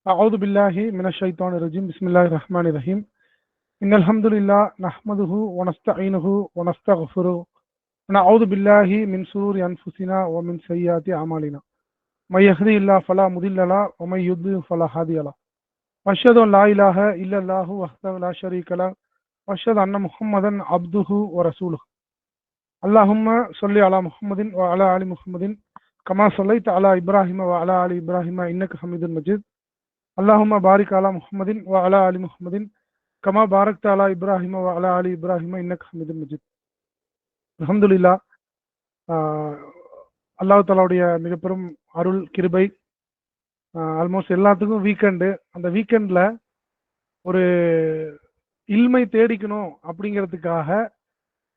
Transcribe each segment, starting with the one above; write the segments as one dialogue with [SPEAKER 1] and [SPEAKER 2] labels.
[SPEAKER 1] أعوذ بالله من الشيطان الرجيم بسم الله الرحمن الرحيم إن الحمد لله نحمده ونستعينه ونستغفره ونعوذ بالله من شرور أنفسنا ومن سيئات أعمالنا من يهده الله فلا مضل له ومن يضلل فلا هادي له وأشهد أن لا إله إلا الله وحده لا شريك له وأشهد أن محمدا عبده ورسوله اللهم صل على محمد وعلى آل محمد كما صليت على إبراهيم وعلى آل إبراهيم إنك حميد مجيد اللهم بارك على محمد وعلى آل محمد كما باركت على إبراهيم وعلى آل إبراهيم إنك حميد مجيد. அல்ஹம்துலில்லாஹ். அல்லாஹ் தஆலாவுடைய மிக பெரும் அருள் கிருபை. ஆல்மோஸ்ட் எல்லாத்துக்கும் வீக்கெண்டு. அந்த வீக்கெண்டில் ஒரு இல்மை தேடிக்கணும் அப்படிங்கிறதுக்காக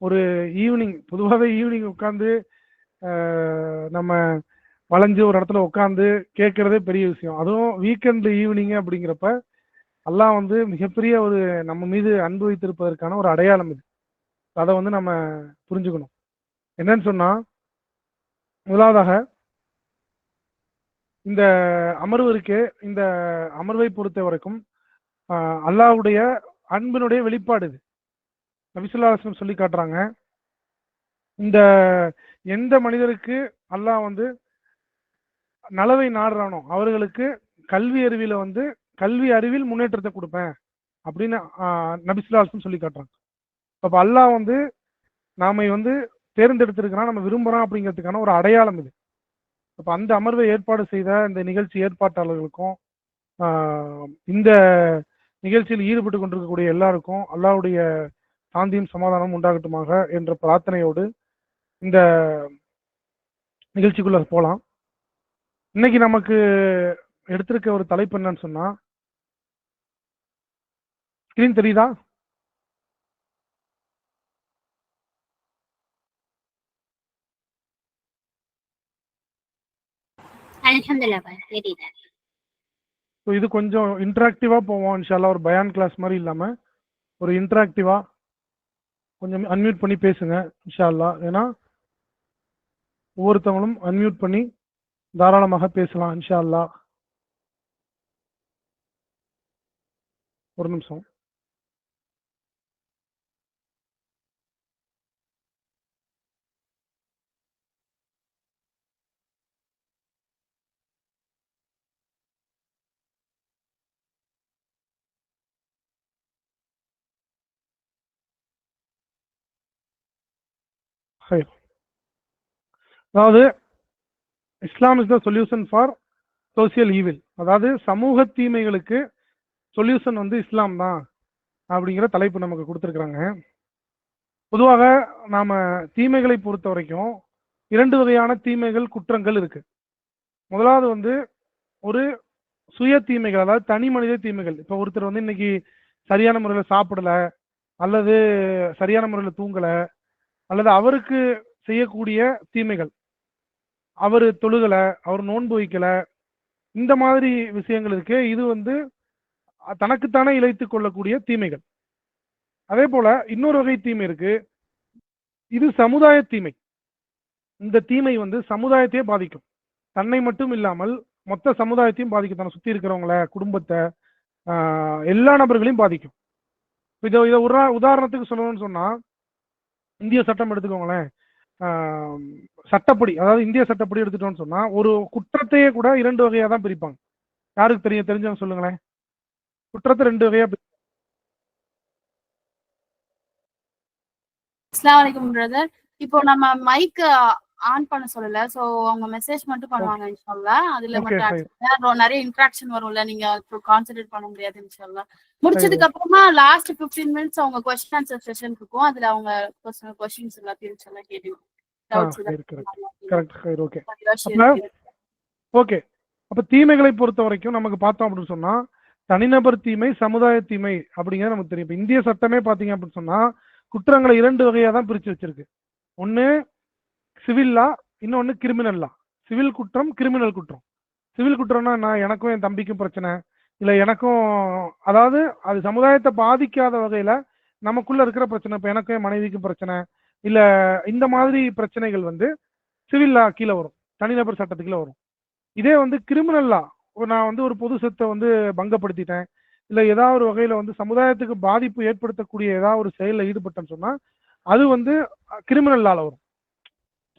[SPEAKER 1] ஒரு ஈவினிங், பொதுவாகவே ஈவினிங் உட்காந்து நம்ம வளைஞ்சு ஒரு இடத்துல உட்காந்து கேட்கறதே பெரிய விஷயம். அதுவும் வீக்கெண்டு ஈவினிங் அப்படிங்கிறப்ப அல்லாஹ் மிகப்பெரிய ஒரு நம்ம மீது அன்பு வைத்திருப்பதற்கான ஒரு அடையாளம் இது. அதை நம்ம புரிஞ்சுக்கணும். என்னன்னு சொன்னா, முதலாவதாக இந்த அமர்வு இருக்கு. இந்த அமர்வை பொறுத்த வரைக்கும் அல்லாஹ்வுடைய அன்பினுடைய வெளிப்பாடு இது. நபி ஸல்லல்லாஹு அலைஹி வஸல்லம் சொல்லி காட்டுறாங்க, இந்த எந்த மனிதருக்கு அல்லாஹ் நலவை நாடுறானோ அவர்களுக்கு கல்வி அறிவில் முன்னேற்றத்தை கொடுப்பேன் அப்படின்னு நபி ஸல்லல்லாஹு அலைஹி வஸல்லம் சொல்லி காட்டுறாங்க. அப்ப அல்லாஹ் நாம தேர்ந்தெடுத்திருக்கிறான், நம்ம விரும்புறோம் அப்படிங்கிறதுக்கான ஒரு அடையாளம் இது. அப்ப அந்த அமர்வை ஏற்பாடு செய்த இந்த நிகழ்ச்சி ஏற்பாட்டாளர்களுக்கும் இந்த நிகழ்ச்சியில் ஈடுபட்டு கொண்டிருக்கக்கூடிய எல்லாருக்கும் அல்லாஹ்வுடைய சாந்தியும் சமாதானம் உண்டாகட்டுமாக என்ற பிரார்த்தனையோடு இந்த நிகழ்ச்சிக்குள்ள போலாம். இன்னைக்கு நமக்கு எடுத்திருக்க ஒரு தலைப்பு என்னன்னு சொன்னா, ஸ்கிரீன் தெரியுதா? இது கொஞ்சம் இன்டராக்டிவா போவோம் இன்ஷால்லா. ஒரு பயான் கிளாஸ் மாதிரி இல்லாம ஒரு இன்டராக்டிவா கொஞ்சம் அன்மியூட் பண்ணி பேசுங்க இன்ஷால்லா. ஏன்னா ஒவ்வொருத்தவங்களும் அன்மியூட் பண்ணி தாராளமாக பேசலாம் இன்ஷால்லா. ஒரு நிமிஷம். அதாவது Islam is the solution for social evil. அதாவது சமூக தீமைகளுக்கு சொல்யூஷன் இஸ்லாம் தான் அப்படிங்கிற தலைப்பு நமக்கு கொடுத்துருக்குறாங்க. பொதுவாக நாம தீமைகளை பொறுத்த வரைக்கும் இரண்டு வகையான தீமைகள், குற்றங்கள் இருக்கு. முதலாவது ஒரு சுய தீமைகள், அதாவது தனி மனித தீமைகள். இப்போ ஒருத்தர் இன்னைக்கு சரியான முறையில் சாப்பிடல, அல்லது சரியான முறையில் தூங்கல, அல்லது அவருக்கு செய்யக்கூடிய தீமைகள், அவர் தொழுகல, அவர் நோன்பு வைக்கல, இந்த மாதிரி விஷயங்கள் இருக்கு. இது தனக்குத்தானே இழைத்துக் கொள்ளக்கூடிய தீமைகள். அதே போல இன்னொரு வகை தீமை இருக்கு, இது சமுதாய தீமை. இந்த தீமை சமுதாயத்தையே பாதிக்கும். தன்னை மட்டும் இல்லாமல் மொத்த சமுதாயத்தையும் பாதிக்கும். தன்னை சுத்தி இருக்கிறவங்கள, குடும்பத்தை, எல்லா நபர்களையும் பாதிக்கும். இதை உதாரணத்துக்கு சொல்லணும்னு சொன்னா, இந்திய சட்டம் எடுத்துக்கோங்களேன். சட்டப்படி, அதாவது இந்திய சட்டப்படி எடுத்துட்டோம்னு சொன்னா ஒரு குற்றத்தையே கூட இரண்டு வகையா தான் பிரிப்பாங்க. யாருக்கு தெரிஞ்சவங்க சொல்லுங்களேன். குற்றத்தை ரெண்டு வகையா
[SPEAKER 2] அஸ்ஸலாமு அலைக்கும் பிரதர். இப்போ நம்ம மைக் ஆன் பண்ண சொல்லல, சோ அவங்க மெசேஜ் மட்டும் பண்ணுவாங்க இன்ஷாஅல்லாஹ். அதுல மட்டும் நிறைய இன்டராக்ஷன் வரும்ல, நீங்க கான்சென்ட்ரேட் பண்ண முடியாது இன்ஷாஅல்லாஹ். முடிச்சதுக்கு அப்புறமா லாஸ்ட் 15 மினிட்ஸ் அவங்க क्वेश्चन ஆன்சர் செஷன் இருக்கும். அதுல அவங்க பர்சனல் क्वेश्चंस எல்லாத்தையும் இன்ஷாஅல்லாஹ் கேட்கலாம்.
[SPEAKER 1] ஓகே. அப்ப தீமைகளை பொறுத்த வரைக்கும் நமக்கு பார்த்தோம் அப்படின்னு சொன்னா, தனிநபர் தீமை, சமுதாய தீமை அப்படிங்கிறது நமக்கு தெரியும். இப்ப இந்திய சட்டமே பாத்தீங்க அப்படின்னு சொன்னா குற்றங்களை இரண்டு வகையா தான் பிரிச்சு வச்சிருக்கு. ஒன்னு சிவில் லா, இன்னொன்னு கிரிமினல் லா. சிவில் குற்றம், கிரிமினல் குற்றம். சிவில் குற்றம்னா நான் எனக்கும் என் தம்பிக்கும் பிரச்சனை, இல்ல எனக்கும், அதாவது அது சமுதாயத்தை பாதிக்காத வகையில நமக்குள்ள இருக்கிற பிரச்சனை. இப்ப எனக்கும் என் மனைவிக்கும் பிரச்சனை, இல்ல இந்த மாதிரி பிரச்சனைகள் சிவில் லா கீழே வரும், தனிநபர் சட்டத்துக்குள்ள வரும். இதே கிரிமினல் லா, நான் வந்து ஒரு பொது சொத்தை வந்து பங்கப்படுத்திட்டேன், இல்ல ஏதாவது ஒரு வகையில வந்து சமுதாயத்துக்கு பாதிப்பு ஏற்படுத்தக்கூடிய ஏதாவது ஒரு செயல்ல ஈடுபட்டேன்னு சொன்னா அது வந்து கிரிமினல் லால வரும்.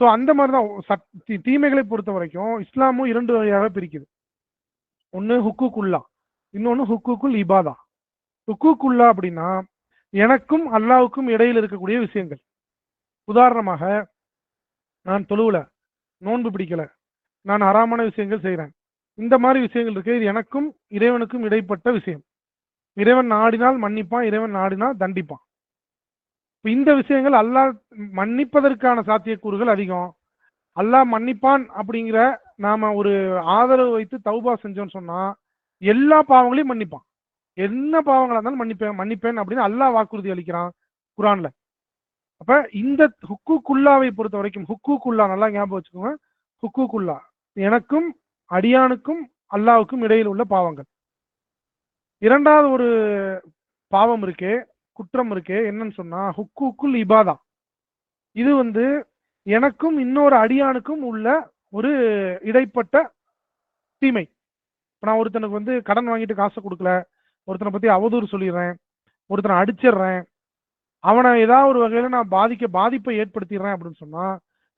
[SPEAKER 1] ஸோ அந்த மாதிரி தான் தீமைகளை பொறுத்த வரைக்கும் இஸ்லாமும் 2 வகையாக பிரிக்குது. ஒன்னு ஹுக்குக்குல்லா, இன்னொன்னு ஹுக்குக்குல் இபாதா. ஹுக்குக்குல்லா அப்படின்னா எனக்கும் அல்லாவுக்கும் இடையில் இருக்கக்கூடிய விஷயங்கள். உதாரணமாக, நான் தொழுவுல, நோன்பு பிடிக்கல, நான் ஹராமான விஷயங்கள் செய்றேன், இந்த மாதிரி விஷயங்கள் இருக்கு. இது எனக்கும் இறைவனுக்கும் இடைப்பட்ட விஷயம். இறைவன் நாடினால் மன்னிப்பான், இறைவன் நாடினால் தண்டிப்பான். இந்த விஷயங்கள் அல்லாஹ் மன்னிப்பதற்கான சாத்தியக்கூறுகள் அதிகம். அல்லாஹ் மன்னிப்பான் அப்படிங்கிற நாம ஒரு ஆதரவு வைத்து தௌபா செஞ்சோம்னு சொன்னா எல்லா பாவங்களையும் மன்னிப்பான். என்ன பாவங்களா இருந்தாலும் மன்னிப்பேன் மன்னிப்பேன் அப்படின்னு அல்லாஹ் வாக்குறுதி அளிக்கிறான் குரான்ல. அப்ப இந்த ஹுக்குக்குல்லாவை பொறுத்த வரைக்கும், ஹுக்குக்குல்லா நல்லா ஞாபகம் வச்சுக்கோங்க, ஹுக்குக்குல்லா எனக்கும் அடியானுக்கும் அல்லாவுக்கும் இடையில் உள்ள பாவங்கள். இரண்டாவது ஒரு பாவம் இருக்கே, குற்றம் இருக்கே, என்னன்னு சொன்னா ஹுக்குக்குல் இபாதா. இது வந்து எனக்கும் இன்னொரு அடியானுக்கும் உள்ள ஒரு இடைப்பட்ட தீமை. இப்ப நான் ஒருத்தனுக்கு வந்து கடன் வாங்கிட்டு காசை கொடுக்கல, ஒருத்தனை பத்தி அவதூறு சொல்லிடுறேன், ஒருத்தனை அடிச்சிடுறேன், அவனை ஏதாவது ஒரு வகையில நான் பாதிப்பை ஏற்படுத்திடுறேன் அப்படின்னு சொன்னா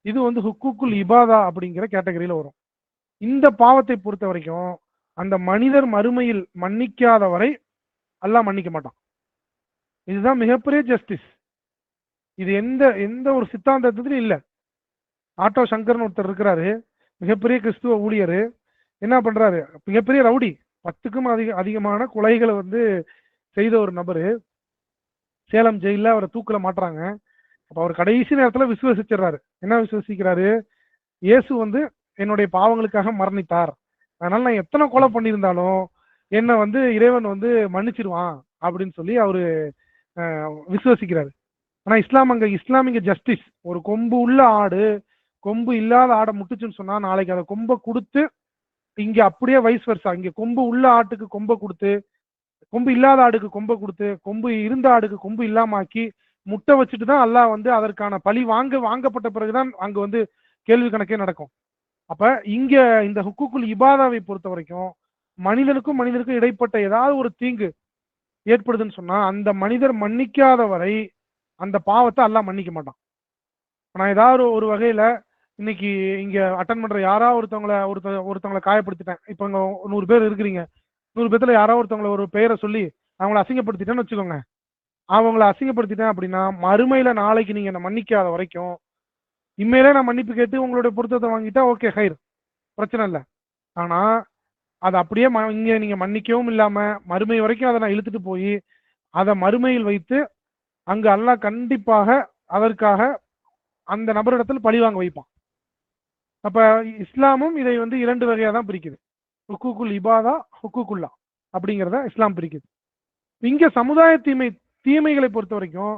[SPEAKER 1] இது வந்து ஹுக்குக்குல் இபாதா அப்படிங்கிற கேட்டகரியில வரும். இந்த பாவத்தை பொறுத்த வரைக்கும் அந்த மனிதர் மறுமையில் மன்னிக்காத வரை அல்லாஹ் மன்னிக்க மாட்டான். இதுதான் மிகப்பெரிய ஜஸ்டிஸ். இது எந்த எந்த ஒரு சித்தாந்தத்திலும் இல்ல. ஆட்டோ சங்கர்னு ஒருத்தர் இருக்கிறாரு, மிகப்பெரிய கிறிஸ்துவ ஊழியர். என்ன பண்றாரு, மிகப்பெரிய ரவுடி, 10க்கும் அதிகமான கொலைகளை வந்து செய்த ஒரு நபரு. சேலம் ஜெயில அவரை தூக்குல மாட்டுறாங்க. அப்ப அவர் கடைசி நேரத்துல விசுவசிச்சிடறாரு. என்ன விசுவசிக்கிறாரு, இயேசு வந்து என்னுடைய பாவங்களுக்காக மரணித்தார், அதனால நான் எத்தனை கொலை பண்ணியிருந்தாலும் என்ன வந்து இறைவன் வந்து மன்னிச்சிருவான் அப்படின்னு சொல்லி அவரு விசுவசிக்கிறாரு. ஆனா இஸ்லாமிக ஜஸ்டிஸ், ஒரு கொம்பு உள்ள ஆடு கொம்பு இல்லாத ஆடை முட்டுச்சுன்னு சொன்னா நாளைக்கு அதை கொம்பை கொடுத்து, இங்க அப்படியே வைஸ் வர்சா, இங்க கொம்பு உள்ள ஆட்டுக்கு கொம்பை கொடுத்து, கொம்பு இல்லாத ஆடுக்கு கொம்பை கொடுத்து, கொம்பு இருந்த ஆடுக்கு கொம்பு இல்லாம ஆக்கி முட்டை வச்சுட்டு தான் அல்லாஹ் வந்து அதற்கான பழி வாங்கப்பட்ட பிறகுதான் அங்க வந்து கேள்வி கணக்கே நடக்கும். அப்ப இங்க இந்த ஹுக்குக்குல் இபாதாவை பொறுத்த வரைக்கும் மனிதனுக்கும் இடைப்பட்ட ஏதாவது ஒரு தீங்கு ஏற்படுதுன்னு சொன்னா அந்த மனிதர் மன்னிக்காத வரை அந்த பாவத்தை அல்லாஹ் மன்னிக்க மாட்டான். நான் ஏதாவது ஒரு வகையில இன்னைக்கு இங்க அட்டன் பண்ற யாராவது ஒருத்தவங்களை காயப்படுத்திட்டேன். இப்ப இங்க 100 பேர் இருக்கிறீங்க, 100 பேர்த்துல யாராவது ஒருத்தவங்களை ஒரு பெயரை சொல்லி அவங்கள அசிங்கப்படுத்திட்டேன்னு வச்சுக்கோங்க. அவங்கள அசிங்கப்படுத்திட்டேன் அப்படின்னா மறுமையில நாளைக்கு நீங்க என்ன மன்னிக்காத வரைக்கும் இம்மையிலே நான் மன்னிப்பு கேட்டு உங்களுடைய பொருத்தத்தை வாங்கிட்டா ஓகே ஹைர், பிரச்சனை இல்லை. ஆனா அதை அப்படியே இங்க நீங்க மன்னிக்கவும் இல்லாம மறுமை வரைக்கும் அதை நான் இழுத்துட்டு போய் அதை மறுமையில் வைத்து அங்கு அல்லாஹ் கண்டிப்பாக அதற்காக அந்த நபரிடத்தில் பழி வாங்க வைப்பான். அப்ப இஸ்லாமும் இதை வந்து 2 வகையா தான் பிரிக்குது. ஹுக்குக்குல் இபாதா, ஹுக்குக்குல்லா அப்படிங்கிறத இஸ்லாம் பிரிக்குது. இங்க சமுதாய தீமைகளை பொறுத்த வரைக்கும்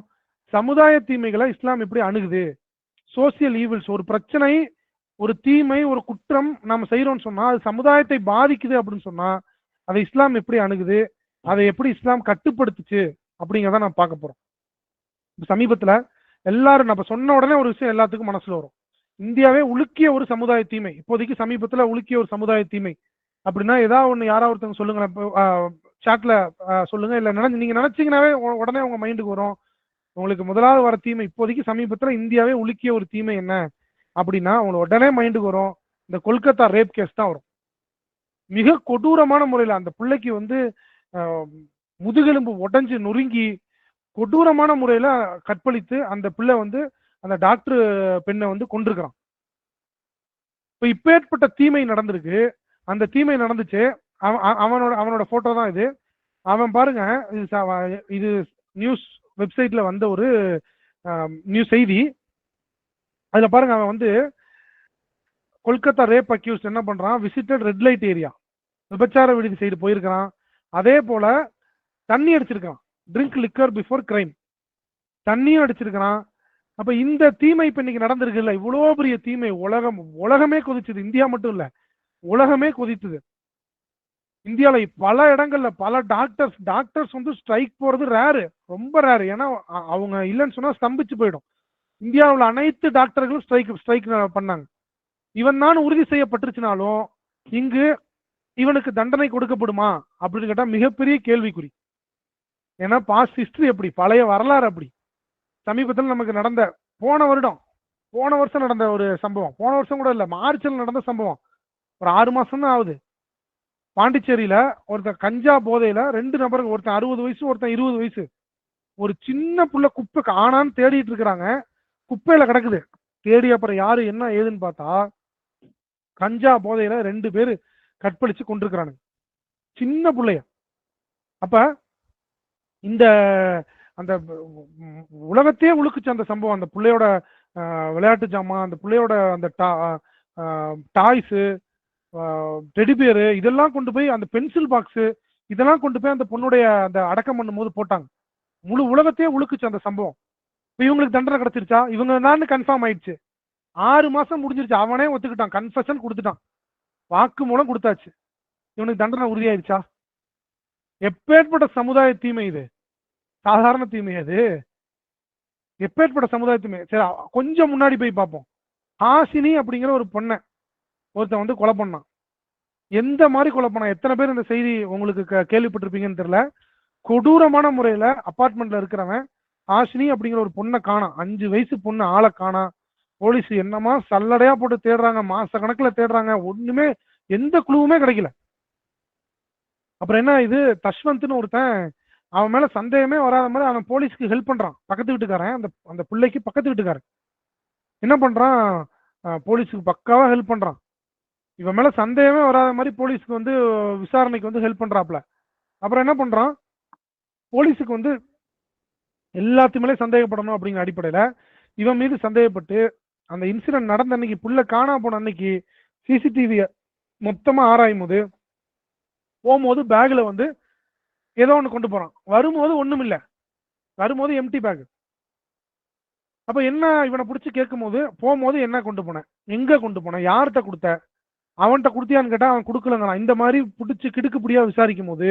[SPEAKER 1] சமுதாய தீமைகளை இஸ்லாம் எப்படி அணுகுது, சோசியல் ஈவில்ஸ், ஒரு பிரச்சனை, ஒரு தீமை, ஒரு குற்றம் நாம செய்யறோம்னு சொன்னா அது சமுதாயத்தை பாதிக்குது அப்படின்னு சொன்னா அதை இஸ்லாம் எப்படி அணுகுது, அதை எப்படி இஸ்லாம் கட்டுப்படுத்துச்சு அப்படிங்கிறத நான் பார்க்க போறோம். சமீபத்துல எல்லாரும் நம்ம சொன்ன உடனே ஒரு விஷயம் எல்லாத்துக்கும் மனசுல வரும், இந்தியாவே உலுக்கிய ஒரு சமுதாய தீமை, இப்போதைக்கு சமீபத்துல உலுக்கிய ஒரு சமுதாய தீமை அப்படின்னா ஏதாவது ஒண்ணு யாராவது ஒருத்தவங்க சொல்லுங்க, சாட்ல சொல்லுங்க, இல்ல நீங்க நினைச்சீங்கன்னாவே உடனே உங்க மைண்டுக்கு வரும். உங்களுக்கு முதலாவது வர தீமை இப்போதைக்கு சமீபத்துல இந்தியாவே உலுக்கிய ஒரு தீமை என்ன அப்படின்னா உங்களுக்கு உடனே மைண்டுக்கு வரும் இந்த கொல்கத்தா ரேப் கேஸ் தான் வரும். மிக கொடூரமான முறையில அந்த பிள்ளைக்கு வந்து முதுகெலும்பு உடைஞ்சு நொறுங்கி கொடூரமான முறையில கற்பழித்து அந்த பிள்ளை வந்து அந்த டாக்டர் பெண்ணை வந்து கொண்டிருக்கிறான். இப்ப ஏற்பட்ட தீமை நடந்திருக்கு. அந்த தீமை நடந்துச்சு, அவனோட போட்டோ தான் இது. அவன் பாருங்க, இது நியூஸ் வெப்சைட்ல வந்த ஒரு நியூஸ் செய்தி. அதுல பாருங்க, அவன் வந்து கொல்கத்தா ரேப் அக்யூஸ்ட் என்ன பண்றான், விசிட்டட் ரெட் லைட் ஏரியா, விபச்சார விடுதி சைடு போயிருக்கிறான். அதே போல தண்ணி அடிச்சிருக்கான், ட்ரிங்க் லிக்கர் பிஃபோர் கிரைம், தண்ணியும் அடிச்சிருக்கிறான். அப்ப இந்த தீமை இப்ப இன்னைக்கு நடந்திருக்கு இல்ல, இவ்வளவு பெரிய தீமை உலகமே கொதிச்சது. இந்தியா மட்டும் இல்ல, உலகமே கொதித்தது. இந்தியால பல இடங்கள்ல பல டாக்டர்ஸ் வந்து ஸ்ட்ரைக் போறது ரேரு, ரொம்ப ரேரு. ஏன்னா அவங்க இல்லைன்னு சொன்னா ஸ்தம்பிச்சு போயிடும். இந்தியாவில் அனைத்து டாக்டர்களும் ஸ்ட்ரைக் பண்ணாங்க. இவன் தான் உறுதி செய்யப்பட்டுருச்சுனாலும் இங்கு இவனுக்கு தண்டனை கொடுக்கப்படுமா அப்படின்னு கேட்டா மிகப்பெரிய கேள்விக்குறி. ஏன்னா பாஸ்ட் ஹிஸ்டரி அப்படி, பழைய வரலாறு அப்படி. சமீபத்தில் நமக்கு நடந்த போன வருஷம் நடந்த ஒரு சம்பவம், போன வருஷம் கூட இல்ல, மார்ச்ல நடந்த சம்பவம், ஒரு 6 மாசம் தான் ஆகுது. பாண்டிச்சேரியில ஒருத்தன் கஞ்சா போதையில 2 நபருங்க, ஒருத்தன் 60 வயசு ஒருத்தன் 20 வயசு, ஒரு சின்ன புள்ள குப்பை காணான்னு தேடிட்டு இருக்கிறாங்க, குப்பையில கிடக்குது. தேடி அப்புறம் யாரு என்ன ஏதுன்னு பார்த்தா கஞ்சா போதையில 2 பேரு கற்பழிச்சு கொண்டிருக்கிறானுங்க சின்ன பிள்ளைய. அப்ப இந்த அந்த உலகத்தையே உழுக்குச்சு அந்த சம்பவம். அந்த பிள்ளையோட விளையாட்டு ஜாமான், அந்த பிள்ளையோட அந்த டாய்ஸ், டெடிபியரு, இதெல்லாம் கொண்டு போய் அந்த பென்சில் பாக்ஸ் இதெல்லாம் கொண்டு போய் அந்த பொண்ணுடைய அந்த அடக்கம் பண்ணும் போது போட்டாங்க. முழு உலகத்தையே உழுக்குச்சு அந்த சம்பவம். இப்ப இவங்களுக்கு தண்டனை கிடைச்சிருச்சா? இவங்க தான் கன்ஃபார்ம் ஆயிடுச்சு. 6 மாசம் முடிஞ்சிருச்சு. அவனே ஒத்துக்கிட்டான், கன்ஃபெஷன் கொடுத்துட்டான், வாக்கு மூலம் கொடுத்தாச்சு. இவனுக்கு தண்டனை உறுதியாயிருச்சா? எப்பேற்பட்ட சமுதாய தீமை இது, சாதாரண தீமை அது, எப்பேற்பட்ட சமுதாய தீமை. சரி, கொஞ்சம் முன்னாடி போய் பார்ப்போம். ஹாசினி அப்படிங்கிற ஒரு பொண்ணை ஒருத்தன் வந்து கொலை பண்ணான். எந்த மாதிரி கொலை பண்ணான்? எத்தனை பேர் இந்த செய்தி உங்களுக்கு கேள்விப்பட்டிருப்பீங்கன்னு தெரியல. கொடூரமான முறையில அபார்ட்மெண்ட்ல இருக்கிறவன் ஹாசினி அப்படிங்கிற ஒரு பொண்ணை காணாம், 5 வயசு பொண்ணு, ஆளை காணாம். போலீஸ் என்னமா சல்லடையா போட்டு தேடுறாங்க, மாச கணக்குல தேடுறாங்க, ஒண்ணுமே எந்த குழுவுமே கிடைக்கல. அப்புறம் என்ன, இது தஷ்வந்த்னு ஒருத்தன், அவன் மேல சந்தேகமே வராத மாதிரி அவன் போலீஸ்க்கு ஹெல்ப் பண்றான். பக்கத்து வீட்டுக்காரன், அந்த பிள்ளைக்கு பக்கத்து வீட்டுக்காரன் என்ன பண்றான், போலீஸுக்கு பக்காவா ஹெல்ப் பண்றான். இவன் மேல சந்தேகமே வராத மாதிரி போலீஸ்க்கு வந்து விசாரணைக்கு வந்து ஹெல்ப் பண்றாப்ல. அப்புறம் என்ன பண்றான், போலீஸுக்கு வந்து எல்லாத்துக்குமே சந்தேகப்படணும் அப்படிங்கிற அடிப்படையில இவன் மீது சந்தேகப்பட்டு அந்த இன்சிடென்ட் நடந்த அன்னைக்கு, புள்ள காணா போன அன்னைக்கு சிசிடிவிய மொத்தமா ஆராயும் போது, போகும்போது பேக்ல வந்து ஏதோ ஒண்ணு கொண்டு போறான், வரும்போது ஒண்ணும் இல்ல, வரும்போது எம்டி பேக். அப்ப என்ன, இவனை பிடிச்சி கேட்கும் போது, போகும்போது என்ன கொண்டு போனேன், எங்க கொண்டு போனேன், யார்கிட்ட கொடுத்த, அவன்கிட்ட கொடுத்தியான்னு கேட்டா அவன் கொடுக்கலங்கிறான். இந்த மாதிரி பிடிச்சி கிடுக்குப்படியா விசாரிக்கும் போது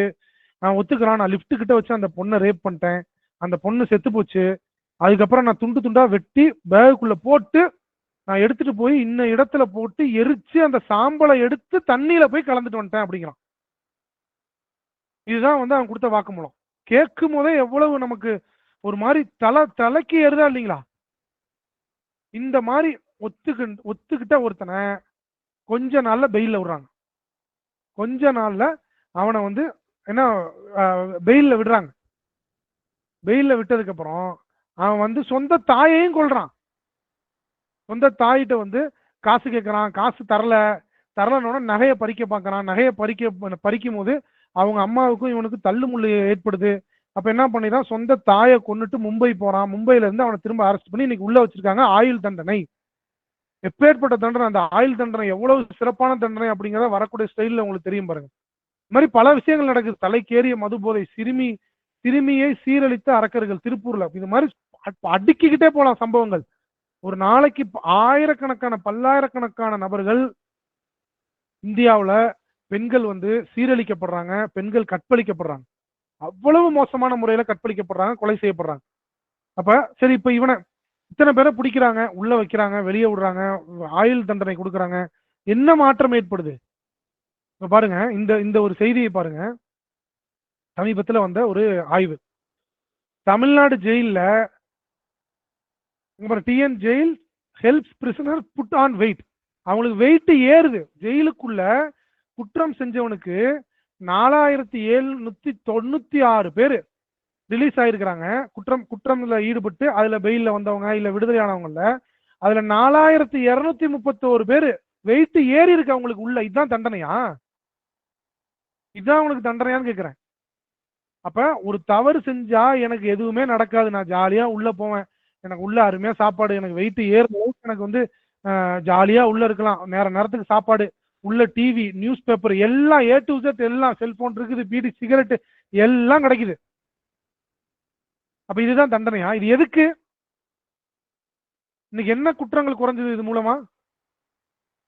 [SPEAKER 1] நான் ஒத்துக்கிறான், நான் லிப்ட் கிட்ட வச்சு அந்த பொண்ணை ரேப் பண்ணிட்டேன், அந்த பொண்ணு செத்து போச்சு, அதுக்கப்புறம் நான் துண்டு துண்டா வெட்டி பேகுக்குள்ள போட்டு நான் எடுத்துட்டு போய் இன்ன இடத்துல போட்டு எரிச்சு அந்த சாம்பலை எடுத்து தண்ணியில போய் கலந்துட்டு வந்துட்டேன் அப்படிங்கிறான். இதுதான் வந்து அவன் கொடுத்த வாக்குமூலம். கேட்கும் போதே எவ்வளவு நமக்கு ஒரு மாதிரி தலைக்கு ஏறுதா இல்லைங்களா? இந்த மாதிரி ஒத்துக்கிட்ட ஒருத்தனை கொஞ்ச நாள்ல பெயில்ல விடுறாங்க. கொஞ்ச நாள்ல அவனை வந்து என்ன பெயில்ல விடுறாங்க. பெயில்ல விட்டதுக்கு அப்புறம் அவன் வந்து சொந்த தாயையும் கொல்றான். சொந்த தாயிட்ட வந்து காசு கேட்கறான், காசு தரலனோட நகையை பறிக்க பார்க்கறான். நகையை பறிக்கும் போது அவங்க அம்மாவுக்கும் இவனுக்கு தள்ளுமுள்ளு ஏற்படுது. அப்ப என்ன பண்ணிதான், சொந்த தாயை கொன்னுட்டு மும்பை போறான். மும்பையில இருந்து அவனை திரும்ப அரெஸ்ட் பண்ணி இன்னைக்கு உள்ள வச்சிருக்காங்க, ஆயுள் தண்டனை. எப்பேற்பட்ட தண்டனை, அந்த ஆயுள் தண்டனை எவ்வளவு சிறப்பான தண்டனை அப்படிங்கிறத வரக்கூடிய ஸ்டைல்ல உங்களுக்கு தெரியும் பாருங்க. இந்த மாதிரி பல விஷயங்கள் நடக்குது. தலைக்கேறிய மது போதை, சிறுமியை சீரழித்த அரக்கர்கள் திருப்பூர்ல, இது மாதிரி அடுக்கிக்கிட்டே போலாம் சம்பவங்கள். ஒரு நாளைக்கு ஆயிரக்கணக்கான பல்லாயிரக்கணக்கான நபர்கள் இந்தியாவுல பெண்கள் வந்து சீரழிக்கப்படுறாங்க, பெண்கள் கற்பழிக்கப்படுறாங்க, அவ்வளவு மோசமான முறையில கற்பழிக்கப்படுறாங்க, கொலை செய்யப்படுறாங்க. அப்ப சரி, இப்ப இவனை இத்தனை பேரை பிடிக்கிறாங்க, உள்ள வைக்கிறாங்க, வெளியே விடுறாங்க, ஆயுள் தண்டனை கொடுக்குறாங்க, என்ன மாற்றம் ஏற்படுது? இப்ப பாருங்க, இந்த ஒரு செய்தியை பாருங்க. சமீபத்துல வந்த ஒரு ஆய்வு, Tamil Nadu jail TN jail helps prisoner put on weight. அவங்களுக்கு வெயிட் ஏறுது. ஜெயிலுக்குள்ள குற்றம் செஞ்சவனுக்கு 4796 பேரு ரிலீஸ் ஆயிருக்கிறாங்க. குற்றம்ல ஈடுபட்டு அதுல பெயில்ல வந்தவங்க இல்ல விடுதலையானவங்கல்ல, அதுல 4231 பேரு வெயிட் ஏறி இருக்கு அவங்களுக்கு உள்ள. இதுதான் தண்டனையா? இதுதான் அவங்களுக்கு தண்டனையான்னு கேட்கிறேன். அப்ப ஒரு தவறு செஞ்சா எனக்கு எதுவுமே நடக்காது, நான் ஜாலியா உள்ள போவேன், எனக்கு உள்ள அருமையா சாப்பாடு, எனக்கு வெயிட் ஏறும், எனக்கு வந்து ஜாலியா உள்ள இருக்கலாம், நேரத்துக்கு சாப்பாடு, உள்ள டிவி, நியூஸ் பேப்பர் எல்லாம் A to Z, எல்லாம் செல்போன் இருக்குது, பீடி சிகரெட் எல்லாம் கிடைக்குது. அப்ப இதுதான் தண்டனையா? இது எதுக்கு? இன்னைக்கு என்ன குற்றங்கள் குறைஞ்சது இது மூலமா?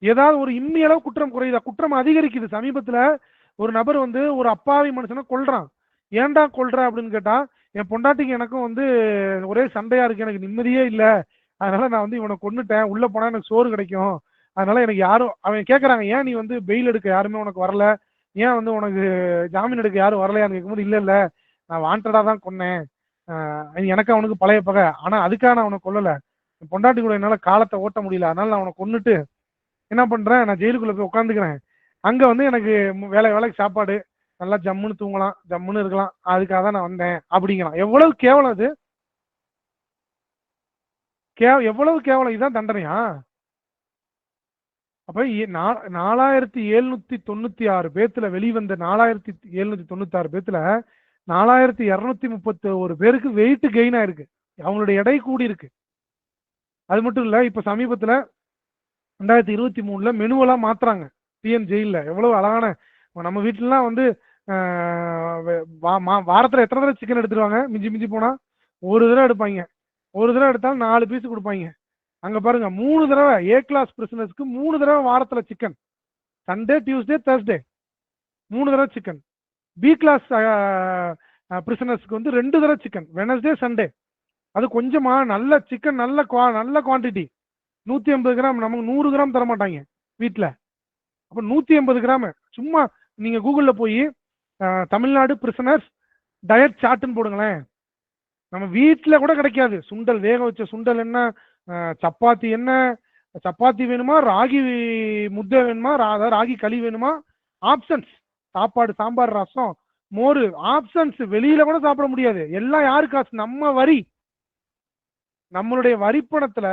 [SPEAKER 1] ஏதாவது ஒரு இம்மி அளவு குற்றம் குறையுதா? குற்றம் அதிகரிக்குது. சமீபத்துல ஒரு நபர் வந்து ஒரு அப்பாவி மனுஷனை கொல்றான். ஏன்டா கொல்ற அப்படின்னு கேட்டா, என் பொண்டாட்டிக்கு எனக்கும் வந்து ஒரே சண்டையா இருக்கு, எனக்கு நிம்மதியே இல்லை, அதனால நான் வந்து இவனை கொன்னுட்டேன், உள்ள போனா எனக்கு சோறு கிடைக்கும், அதனால எனக்கு யாரும், அவன் கேட்கறாங்க, ஏன் நீ வந்து பெயில் எடுக்க யாருமே உனக்கு வரல, ஏன் வந்து உனக்கு ஜாமீன் எடுக்க யாரும் வரலையான்னு கேட்கும்போது இல்ல இல்ல நான் வாண்டடா தான் கொன்னேன், எனக்கு அவனுக்கு பழைய பகை, ஆனா அதுக்காக நான் அவனை கொல்லல, பொண்டாட்டி கூட என்னால காலத்தை ஓட்ட முடியல, அதனால நான் அவனை கொன்னுட்டு என்ன பண்றேன், நான் ஜெயிலுக்குள்ள போய் உட்காந்துக்கிறேன், அங்க வந்து எனக்கு வேலைக்கு சாப்பாடு, நல்லா ஜம்முன்னு தூங்கலாம், ஜம்முன்னு இருக்கலாம், அதுக்காக தான் நான் வந்தேன் அப்படிங்கிறான். எவ்வளவு கேவலம் அது, எவ்வளவு கேவலம், இதுதான் தண்டனையா? அப்ப 4796 பேத்துல வெளிவந்த 4796 பேத்துல 4231 பேருக்கு வெயிட் கெயின் ஆயிருக்கு, அவங்களுடைய எடை கூடி இருக்கு. அது மட்டும் இல்ல, இப்ப சமீபத்துல 2023 மெனுவெல்லாம் மாத்துறாங்க டிஎன் ஜெயில. எவ்வளவு அழகான, நம்ம வீட்டுலாம் வந்து வாரத்துல எத்தனை தடவை சிக்கன் எடுத்துருவாங்க, மிஞ்சி மிஞ்சி போனா ஒரு தடவை எடுப்பாங்க, ஒரு தடவை எடுத்தாலும் 4 பீஸ் கொடுப்பாங்க. அங்க பாருங்க 3 தடவை ஏ கிளாஸ் பிரிசனர்ஸ்க்கு 3 தடவை வாரத்துல சிக்கன், சண்டே டியூஸ்டே தர்ஸ்டே 3 தடவை சிக்கன். பி கிளாஸ் பிரிசனர்ஸ்க்கு வந்து 2 தடவை சிக்கன், வெனஸ்டே சண்டே. அது கொஞ்சமா நல்ல சிக்கன், நல்ல குவான்டிட்டி, 150 கிராம், நமக்கு 100 கிராம் தர மாட்டாங்க வீட்டுல. அப்ப 150 கிராம் சும்மா நீங்க கூகுள்ல போய் தமிழ்நாடு பிரிசனர்ஸ் டயட் சார்ட்னு போடுங்களேன், நம்ம வீட்டுல கூட கிடைக்காது. சுண்டல், வேக வச்ச சுண்டல் என்ன, சப்பாத்தி என்ன, சப்பாத்தி வேணுமா, ராகி முட்டை வேணுமா, அதாவது ராகி களி வேணுமா, ஆப்ஷன்ஸ், சாப்பாடு, சாம்பார், ரசம், மோர், ஆப்ஷன்ஸ். வெளியில கூட சாப்பிட முடியாது. எல்லாம் யாரு காசு, நம்ம வரி, நம்மளுடைய வரிப்பணத்துல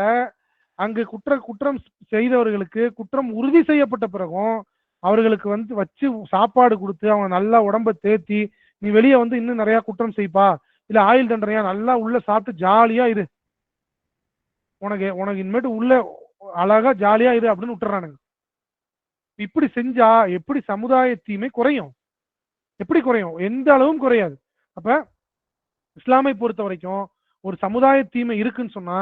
[SPEAKER 1] அங்கு குற்றம் செய்தவர்களுக்கு குற்றம் உறுதி செய்யப்பட்ட பிறகும் அவர்களுக்கு வந்து வச்சு சாப்பாடு கொடுத்து அவங்க நல்லா உடம்ப தேத்தி, நீ வெளியே வந்து இன்னும் நிறைய குற்றம் செய்ப்பா, இல்ல ஆயுள் தண்டனையா, நல்லா உள்ள சாப்பிட்டு ஜாலியா இரு, உனக்கு இனிமேட்டு உள்ள அழகா ஜாலியா இரு அப்படின்னு விட்டுறானுங்க. இப்படி செஞ்சா எப்படி சமுதாய தீமை குறையும்? எப்படி குறையும்? எந்த அளவும் குறையாது. அப்ப இஸ்லாமை பொறுத்த வரைக்கும் ஒரு சமுதாய தீமை இருக்குன்னு சொன்னா,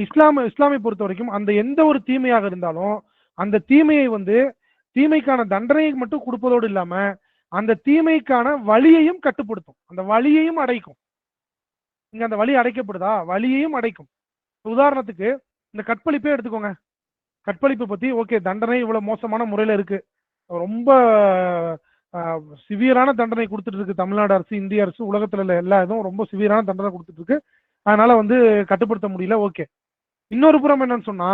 [SPEAKER 1] இஸ்லாமை பொறுத்த வரைக்கும் அந்த எந்த ஒரு தீமையாக இருந்தாலும் அந்த தீமையை வந்து தீமைக்கான தண்டனையை மட்டும் கொடுப்பதோடு இல்லாம அந்த தீமைக்கான வழியையும் கட்டுப்படுத்தும், அந்த வழியையும் அடைக்கும். இங்க அந்த வழி அடைக்கப்படுதா, வழியையும் அடைக்கும். உதாரணத்துக்கு இந்த கற்பழிப்பே எடுத்துக்கோங்க. கற்பழிப்பு பத்தி ஓகே, தண்டனை இவ்வளவு மோசமான முறையில இருக்கு, ரொம்ப சிவியரான தண்டனை கொடுத்துட்டு இருக்கு தமிழ்நாடு அரசு, இந்திய அரசு, உலகத்துல எல்லா இதுவும் ரொம்ப சிவியரான தண்டனை கொடுத்துட்டு இருக்கு, அதனால வந்து கட்டுப்படுத்த முடியல. ஓகே, இன்னொரு புறம் என்னன்னு சொன்னா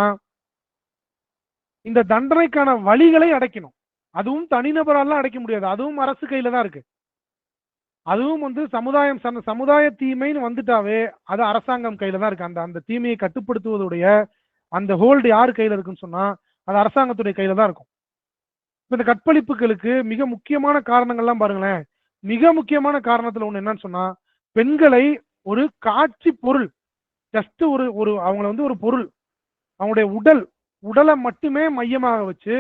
[SPEAKER 1] இந்த தண்டனைக்கான வழிகளை அடைக்கணும். அதுவும் தனிநபரால அடைக்க முடியாது, அதுவும் அரசு கையில தான் இருக்கு. அதுவும் வந்து சமுதாய தீமைன்னு வந்துட்டாவே அது அரசாங்கம் கையில தான் இருக்கு. அந்த தீமையை கட்டுப்படுத்துவதுடைய அந்த ஹோல்டு யாரு கையில இருக்குன்னு சொன்னா அது அரசாங்கத்துடைய கையில தான் இருக்கும். இந்த கற்பழிப்புகளுக்கு மிக முக்கியமான காரணங்கள்லாம் பாருங்களேன். மிக முக்கியமான காரணத்துல ஒண்ணு என்னன்னு சொன்னா, பெண்களை ஒரு காட்சி பொருள், ஜஸ்ட் ஒரு அவங்கள வந்து ஒரு பொருள், அவங்களுடைய உடலை மட்டுமே மையமாக வச்சு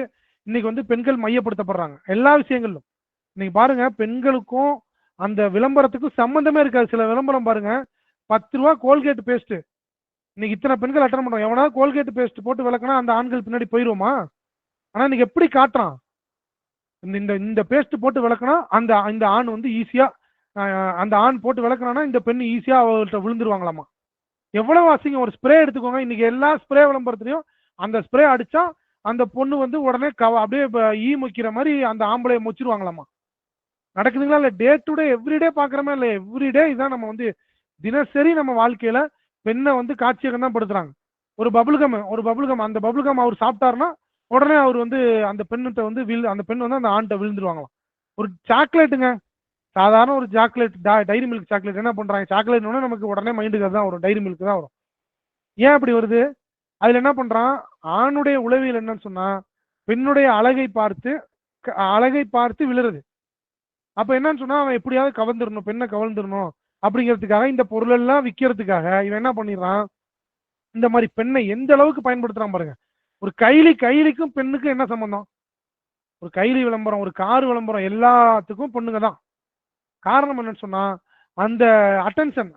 [SPEAKER 1] இன்னைக்கு வந்து பெண்கள் மையப்படுத்தப்படுறாங்க எல்லா விஷயங்களிலும். இன்னைக்கு பாருங்க, பெண்களுக்கும் அந்த விளம்பரத்துக்கும் சம்பந்தமே இருக்காது. சில விளம்பரம் பாருங்க, 10 ரூபா கோல்கேட் பேஸ்ட், இன்னைக்கு இத்தனை பெண்கள் அட்டன் பண்றோம், எவனாவது கோல்கேட் பேஸ்ட் போட்டு விளக்குனா அந்த ஆண்கள் பின்னாடி போயிருவோமா? ஆனா இன்னைக்கு எப்படி காட்டுறான், இந்த பேஸ்ட் போட்டு விளக்குனா இந்த ஆண் வந்து ஈஸியா, அந்த ஆண் போட்டு விளக்குறானா இந்த பெண் ஈஸியா அவங்கள்ட்ட விழுந்துருவாங்களாமா. எவ்வளவு அசிங்கம். ஒரு ஸ்ப்ரே எடுத்துக்கோங்க, இன்னைக்கு எல்லா ஸ்ப்ரே விளம்பரத்துலயும் அந்த ஸ்ப்ரே அடிச்சா அந்த பொண்ணு வந்து உடனே அப்படியே ஈ மொக்கிற மாதிரி அந்த ஆம்பளைய மொச்சிருவாங்களாமா. நடக்குதுங்களா இல்ல? டே டு டே எவ்ரிடே பாக்குறமே இல்ல? எவ்ரிடே இதான் நம்ம வந்து தினசரி நம்ம வாழ்க்கையில பெண்ணை வந்து காட்சியகம் தான் படுத்துறாங்க. ஒரு பபுள்கம் அந்த பபுள்கம் அவர் சாப்பிட்டாருன்னா உடனே அவர் வந்து அந்த பெண்ணிட்ட வந்து அந்த பெண் வந்து அந்த ஆண்கிட்ட விழுந்துருவாங்களாம். ஒரு சாக்லேட்டுங்க, சாதாரண ஒரு சாக்லேட், டைரி மில்க் சாக்லேட் என்ன பண்றாங்க, சாக்லேட் நமக்கு உடனே மைண்டுக்கு தான் வரும், டைரி மில்க் தான் வரும். ஏன் அப்படி வருது? அதுல என்ன பண்றான், ஆணுடைய உளவியல் என்னன்னு சொன்னா பெண்ணுடைய அழகை பார்த்து விழுறது. அப்ப என்னன்னு சொன்னா அவன் எப்படியாவது கவர்ந்துடணும், பெண்ணை கவர்ந்துடணும் அப்படிங்கிறதுக்காக இந்த பொருள் எல்லாம் விற்கிறதுக்காக இவன் என்ன பண்ணிடுறான், இந்த மாதிரி பெண்ணை எந்த அளவுக்கு பயன்படுத்துறான் பாருங்க. ஒரு கைலிக்கும் பெண்ணுக்கும் என்ன சம்பந்தம்? ஒரு கைலி விளம்பரம், ஒரு கார் விளம்பரம், எல்லாத்துக்கும் பொண்ணுங்க தான் காரணம். என்னன்னு சொன்னா அந்த அட்டென்ஷன்,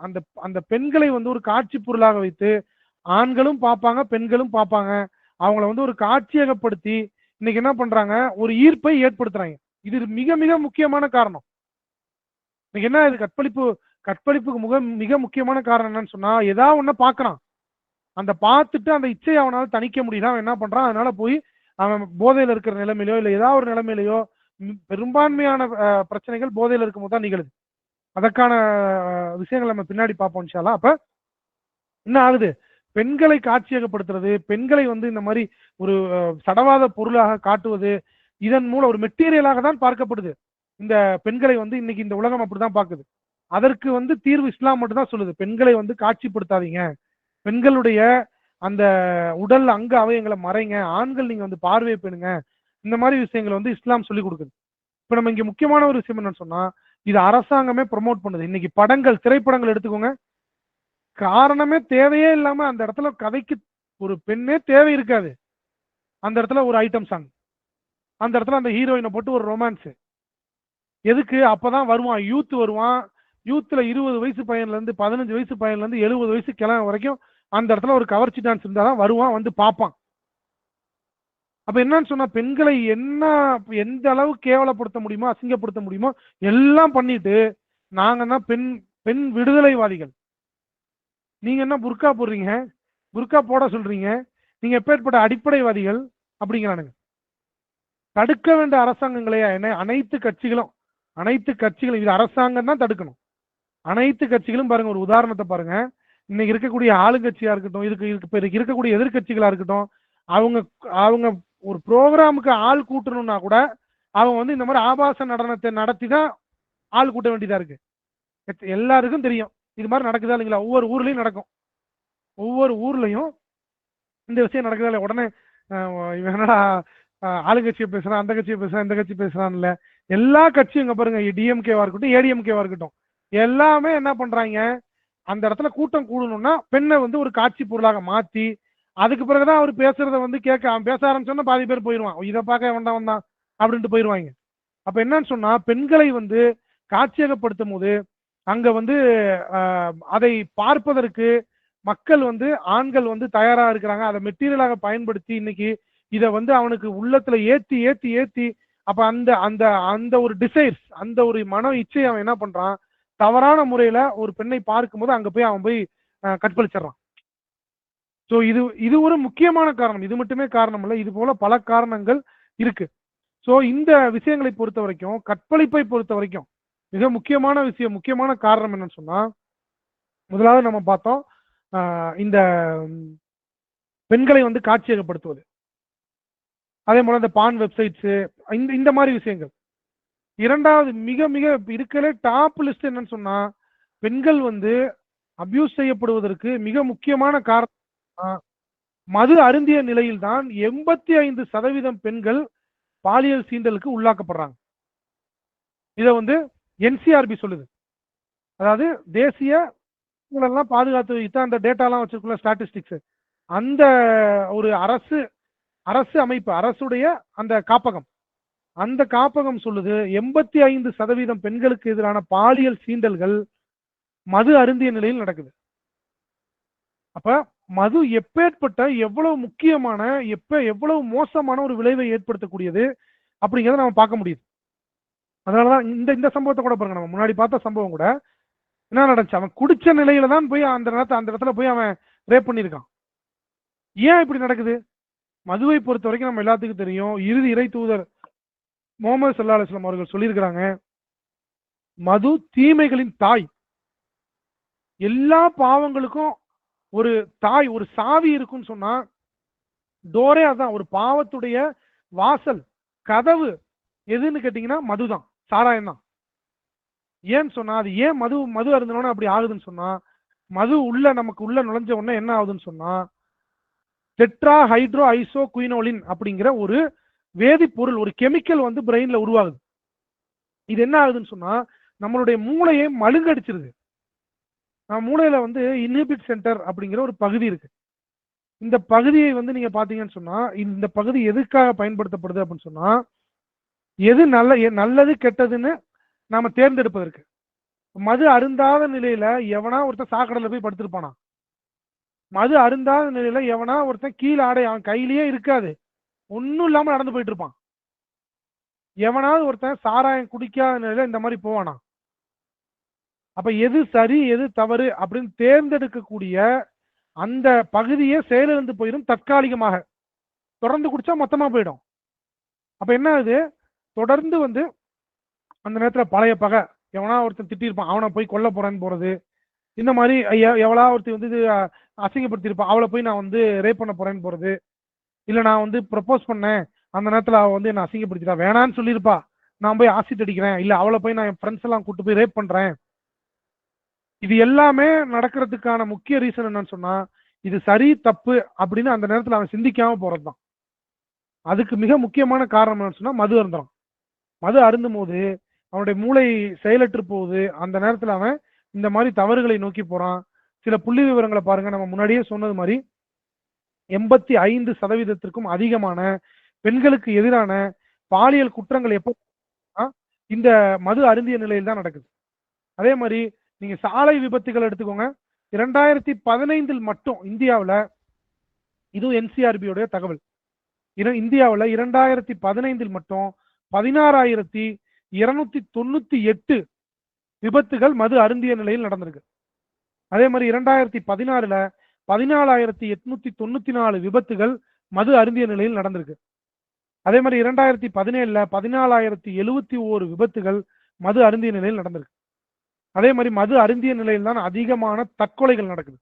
[SPEAKER 1] அந்த பெண்களை வந்து ஒரு காட்சி பொருளாக வைத்து ஆண்களும் பார்ப்பாங்க, பெண்களும் பார்ப்பாங்க. அவங்கள வந்து ஒரு காட்சியகப்படுத்தி இன்னைக்கு என்ன பண்றாங்க, ஒரு ஈர்ப்பை ஏற்படுத்துறாங்க. இது மிக மிக முக்கியமான காரணம். இன்னைக்கு என்ன, இது கற்பழிப்புக்கு மிக முக்கியமான காரணம் என்னன்னு சொன்னா, ஏதாவது ஒண்ணு பாக்குறான், அந்த பார்த்துட்டு அந்த இச்சையை அவனால தணிக்க முடியல, அவன் என்ன பண்றான், அதனால போய் அவன் போதையில இருக்கிற நிலைமையிலோ இல்ல ஏதாவது ஒரு நிலைமையிலையோ பெரும்பான்மையான பிரச்சனைகள் போதையில இருக்கும் போது தான் நிகழுது. அதற்கான விஷயங்கள் நம்ம பின்னாடி பார்ப்போம் இன்ஷா அல்லாஹ். அப்ப என்ன ஆகுது, பெண்களை காட்சியகப்படுத்துறது, பெண்களை வந்து இந்த மாதிரி ஒரு சடவாத பொருளாக காட்டுவது, இதன் மூலம் ஒரு மெட்டீரியலாக தான் பார்க்கப்படுது. இந்த பெண்களை வந்து இன்னைக்கு இந்த உலகம் அப்படிதான் பார்க்குது. அதற்கு வந்து தீர்வு இஸ்லாம் மட்டும் தான் சொல்லுது. பெண்களை வந்து காட்சிப்படுத்தாதீங்க, பெண்களுடைய அந்த உடல் அங்க அவயங்களை மறைங்க, ஆண்கள் நீங்க வந்து பார்வை பெறுங்க, இந்த மாதிரி விஷயங்களை வந்து இஸ்லாம் சொல்லி கொடுக்குது. இப்ப நம்ம இங்க முக்கியமான ஒரு விஷயம் என்னன்னு சொன்னா, இது அரசாங்கமே ப்ரொமோட் பண்ணுது. இன்னைக்கு படங்கள், திரைப்படங்கள் எடுத்துக்கோங்க, காரணமே தேவையே இல்லாம அந்த இடத்துல கதைக்கு ஒரு பெண்ணே தேவை இருக்காது. அந்த இடத்துல ஒரு ஐட்டம் சாங், அந்த இடத்துல அந்த ஹீரோயினை போட்டு ஒரு ரொமான்ஸ். எதுக்கு? அப்பதான் வருவான் யூத், வருவான் யூத்ல 20 வயசு பையன்ல இருந்து 15 வயசு பையன்ல இருந்து 70 வயசு கிழமை வரைக்கும் அந்த இடத்துல ஒரு கவர்ச்சி டான்ஸ் இருந்தாதான் வருவான், வந்து பார்ப்பான். அப்ப என்னன்னு சொன்னா, பெண்களை என்ன எந்த அளவு கேவலப்படுத்த முடியுமோ, அசிங்கப்படுத்த முடியுமோ எல்லாம் பண்ணிட்டு நாங்க தான் பெண் பெண் விடுதலைவாதிகள், நீங்க என்ன புர்கா போடுறீங்க, புர்கா போட சொல்றீங்க, நீங்க எப்பேற்பட்ட அடிப்படைவாதிகள் அப்படிங்கிறானுங்க. தடுக்க வேண்டிய அரசாங்கங்களையா என்ன? அனைத்து கட்சிகளும் இது அரசாங்கம் தான் தடுக்கணும். அனைத்து கட்சிகளும் பாருங்க, ஒரு உதாரணத்தை பாருங்க. இன்னைக்கு இருக்கக்கூடிய ஆளுங்கட்சியா இருக்கட்டும், இதுக்கு இருக்கக்கூடிய எதிர்கட்சிகளா இருக்கட்டும், அவங்க அவங்க ஒரு ப்ரோக்ராமுக்கு ஆள் கூட்டணும்னா கூட அவங்க வந்து இந்த மாதிரி ஆபாச நடனத்தை நடத்தி தான் ஆள் கூட்ட வேண்டியதா இருக்கு. எல்லாருக்கும் தெரியும் இது மாதிரி நடக்குதா இல்லைங்களா? ஒவ்வொரு ஊர்லயும் நடக்கும். ஒவ்வொரு ஊர்லயும் இந்த விஷயம் நடக்குதா இல்லை? உடனே இவன் என்னடா ஆளுங்கட்சியை பேசுறான், அந்த கட்சியை பேசுறான், இந்த கட்சி பேசுறான் இல்ல, எல்லா கட்சியும் இங்க பாருங்க, டிஎம்கேவா இருக்கட்டும், ஏடிஎம்கேவா இருக்கட்டும், எல்லாமே என்ன பண்றாங்க, அந்த இடத்துல கூட்டம் கூடணும்னா பெண்ணை வந்து ஒரு காட்சி பொருளாக மாத்தி, அதுக்கு பிறகுதான் அவர் பேசுறத வந்து கேட்க, அவன் பேச ஆரம்பிச்சோன்னா பாதி பேர் போயிடுவான், இதை பார்க்க வந்தான் அப்படின்ட்டு போயிடுவாங்க. அப்ப என்னன்னு சொன்னா, பெண்களை வந்து காட்சியகப்படுத்தும் போது அங்க வந்து அதை பார்ப்பதற்கு மக்கள் வந்து ஆண்கள் வந்து தயாரா இருக்கிறாங்க. அதை மெட்டீரியலாக பயன்படுத்தி இன்னைக்கு இதை வந்து அவனுக்கு உள்ளத்துல ஏத்தி ஏத்தி ஏத்தி அப்ப அந்த அந்த அந்த ஒரு டிசைர்ஸ், அந்த ஒரு மன இச்சை அவன் என்ன பண்றான், தவறான முறையில ஒரு பெண்ணை பார்க்கும்போது அங்க போய் அவன் போய் கற்பழிச்சிடறான். ஸோ இது ஒரு முக்கியமான காரணம். இது மட்டுமே காரணம் இல்லை, இது போல பல காரணங்கள் இருக்கு. ஸோ இந்த விஷயங்களை பொறுத்த வரைக்கும், கற்பழிப்பை பொறுத்த வரைக்கும் மிக முக்கியமான விஷயம், முக்கியமான காரணம் என்னன்னு சொன்னா, முதலாவது நம்ம பார்த்தோம் இந்த பெண்களை வந்து காட்சியகப்படுத்துவது, அதே போல இந்த பான் வெப்சைட்ஸ், இந்த மாதிரி விஷயங்கள். இரண்டாவது மிக மிக இருக்கல டாப் லிஸ்ட் என்னன்னு சொன்னா, பெண்கள் வந்து அபியூஸ் செய்யப்படுவதற்கு மிக முக்கியமான காரணம் மது அருந்திய நிலையில் தான் 85% பெண்கள் பாலியல் சீண்டலுக்கு உள்ளாக்கப்படுறாங்க. இதை வந்து என்சிஆர்பி சொல்லுது. அதாவது தேசிய பாதுகாத்து வைத்த அந்த டேட்டாலாம் வச்சிருக்குள்ள ஸ்டாட்டிஸ்டிக்ஸ், அந்த ஒரு அரசு அமைப்பு, அரசுடைய அந்த காப்பகம், அந்த காப்பகம் சொல்லுது 85% பெண்களுக்கு எதிரான பாலியல் சீண்டல்கள் மது அருந்திய நிலையில் நடக்குது. அப்ப மது எப்பேற்பட்ட எவ்வளவு முக்கியமான, எவ்வளவு மோசமான ஒரு விளைவை ஏற்படுத்தக்கூடியது அப்படிங்கிறத நம்ம பார்க்க முடியுது. அதனாலதான் இந்த சம்பவத்தை கூட பாருங்க, நம்ம முன்னாடி பார்த்த சம்பவம் கூட என்ன நடந்துச்சு, அவன் குடிச்ச நிலையில தான் போய் அந்த இடத்துல போய் அவன் ரேப் பண்ணியிருக்கான். ஏன் இப்படி நடக்குது? மதுவை பொறுத்த வரைக்கும் நம்ம எல்லாத்துக்கும் தெரியும், இறுதி இறை தூதர் முகமது ஸல்லல்லாஹு அலைஹி வஸல்லம் அவர்கள் சொல்லியிருக்கிறாங்க, மது தீமைகளின் தாய். எல்லா பாவங்களுக்கும் ஒரு தாய், ஒரு சாவி இருக்குன்னு சொன்னா டோரே அதான், ஒரு பாவத்துடைய வாசல் கதவு எதுன்னு கேட்டீங்கன்னா மதுதான், சாராயம் தான். ஏன்னு சொன்னா, அது ஏன் மது அருந்தனோட அப்படி ஆகுதுன்னு சொன்னா, மது நமக்கு உள்ள நுழைஞ்ச உடனே என்ன ஆகுதுன்னு சொன்னா, டெட்ரா ஹைட்ரோ ஐசோ குயினோலின் அப்படிங்கிற ஒரு வேதிப்பொருள், ஒரு கெமிக்கல் வந்து பிரெயின்ல உருவாகுது. இது என்ன ஆகுதுன்னு சொன்னா, நம்மளுடைய மூளையை மழுங்கடிச்சிருது. மூளையில வந்து இன்ஹிபிட் சென்டர் அப்படிங்கிற ஒரு பகுதி இருக்கு. இந்த பகுதியை வந்து நீங்க பாத்தீங்கன்னு சொன்னா, இந்த பகுதி எதுக்காக பயன்படுத்தப்படுது அப்படின்னு சொன்னா, எது நல்லது கெட்டதுன்னு நாம தேர்ந்தெடுப்பதற்கு. மது அருந்தாத நிலையில எவனா ஒருத்தன் சாக்கடையில போய் படுத்திருப்பானா? மது அருந்தாத நிலையில எவனா ஒருத்தன் கீழே ஆடை அவன் கையிலேயே இருக்காது, ஒன்னும் இல்லாம நடந்து போயிட்டு இருப்பான். எவனாவது ஒருத்தன் சாராயம் குடிக்காத நிலையில இந்த மாதிரி போவானா? அப்ப எது சரி எது தவறு அப்படின்னு தேர்ந்தெடுக்கக்கூடிய அந்த பகுதியே செயலிழந்து போயிடும் தற்காலிகமாக. தொடர்ந்து குடிச்சா மொத்தமா போயிடும். அப்ப என்ன ஆகுது, தொடர்ந்து வந்து அந்த நேரத்துல பழைய பகை, எவனா ஒருத்தன் திட்டிருப்பான் அவனை போய் கொல்ல போறேன்னு போறது, இந்த மாதிரி எவ்வளோ ஒருத்தி வந்து அசிங்கப்படுத்திருப்பான் அவளை போய் நான் வந்து ரேப் பண்ண போறேன்னு போறது, இல்ல நான் வந்து ப்ரப்போஸ் பண்ணேன் அந்த நேரத்துல அவ வந்து என்ன அசிங்கப்படுத்திட்டா வேணான்னு சொல்லியிருப்பா, நான் போய் ஆசிட் அடிக்கிறேன், இல்ல அவளை போய் நான் என் ஃப்ரெண்ட்ஸ் எல்லாம் கூட்டு போய் ரேப் பண்றேன். இது எல்லாமே நடக்கிறதுக்கான முக்கிய ரீசன் என்னன்னு சொன்னா, இது சரி தப்பு அப்படின்னு அந்த நேரத்துல அவன் சிந்திக்காம போறதுதான். அதுக்கு மிக முக்கியமான காரணம் என்னன்னு சொன்னா மது அருந்துறான். மது அருந்தும் போது அவனுடைய மூளை செயலற்று போகுது. அந்த நேரத்துல அவன் இந்த மாதிரி தவறுகளை நோக்கி போறான். சில புள்ளி விவரங்களை பாருங்க, நம்ம முன்னாடியே சொன்னது மாதிரி 85% அதிகமான பெண்களுக்கு எதிரான பாலியல் குற்றங்கள் எப்போ இந்த மது அருந்திய நிலையில் தான் நடக்குது. அதே மாதிரி நீங்க சாலை விபத்துகள் எடுத்துக்கோங்க, 2015 மட்டும் இந்தியாவில், இதுவும் என்சிஆர்பியோட தகவல், இந்தியாவில் 2015 மட்டும் 16,298 விபத்துகள் மது அருந்திய நிலையில் நடந்திருக்கு. அதே மாதிரி 2016 14,894 விபத்துகள் மது அருந்திய நிலையில் நடந்திருக்கு. அதே மாதிரி 2017 14,071 விபத்துகள் மது அருந்திய நிலையில் நடந்திருக்கு. அதே மாதிரி மது அருந்திய நிலையில் தான் அதிகமான தற்கொலைகள் நடக்குது.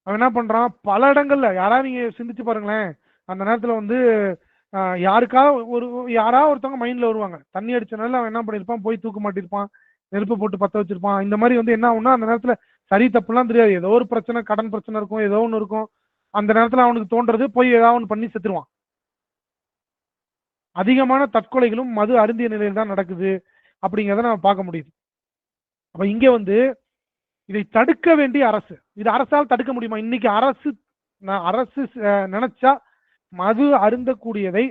[SPEAKER 1] அவன் என்ன பண்றான், பல இடங்கள்ல, யாராவது நீங்க சிந்திச்சு பாருங்களேன், அந்த நேரத்துல வந்து யாராவது ஒருத்தவங்க மைண்ட்ல வருவாங்க, தண்ணி அடிச்சனால அவன் என்ன பண்ணிருப்பான், போய் தூக்க மாட்டிருப்பான், நெருப்பு போட்டு பத்த வச்சிருப்பான். இந்த மாதிரி வந்து என்ன ஆகும்னா அந்த நேரத்துல சரி தப்புலாம் தெரியாது, ஏதோ ஒரு பிரச்சனை, கடன் பிரச்சனை இருக்கும், ஏதோ ஒன்று இருக்கும், அந்த நேரத்துல அவனுக்கு தோன்றது போய் ஏதாவது ஒன்று பண்ணி செத்துருவான். அதிகமான தற்கொலைகளும் மது அருந்திய நிலையில் தான் நடக்குது அப்படிங்கிறத நம்ம பார்க்க முடியுது. அப்ப இங்க வந்து இதை தடுக்க வேண்டிய அரசு, இது அரசால் தடுக்க முடியுமா? இன்னைக்கு அரசு நினைச்சா மது அருந்தக்கூடியதை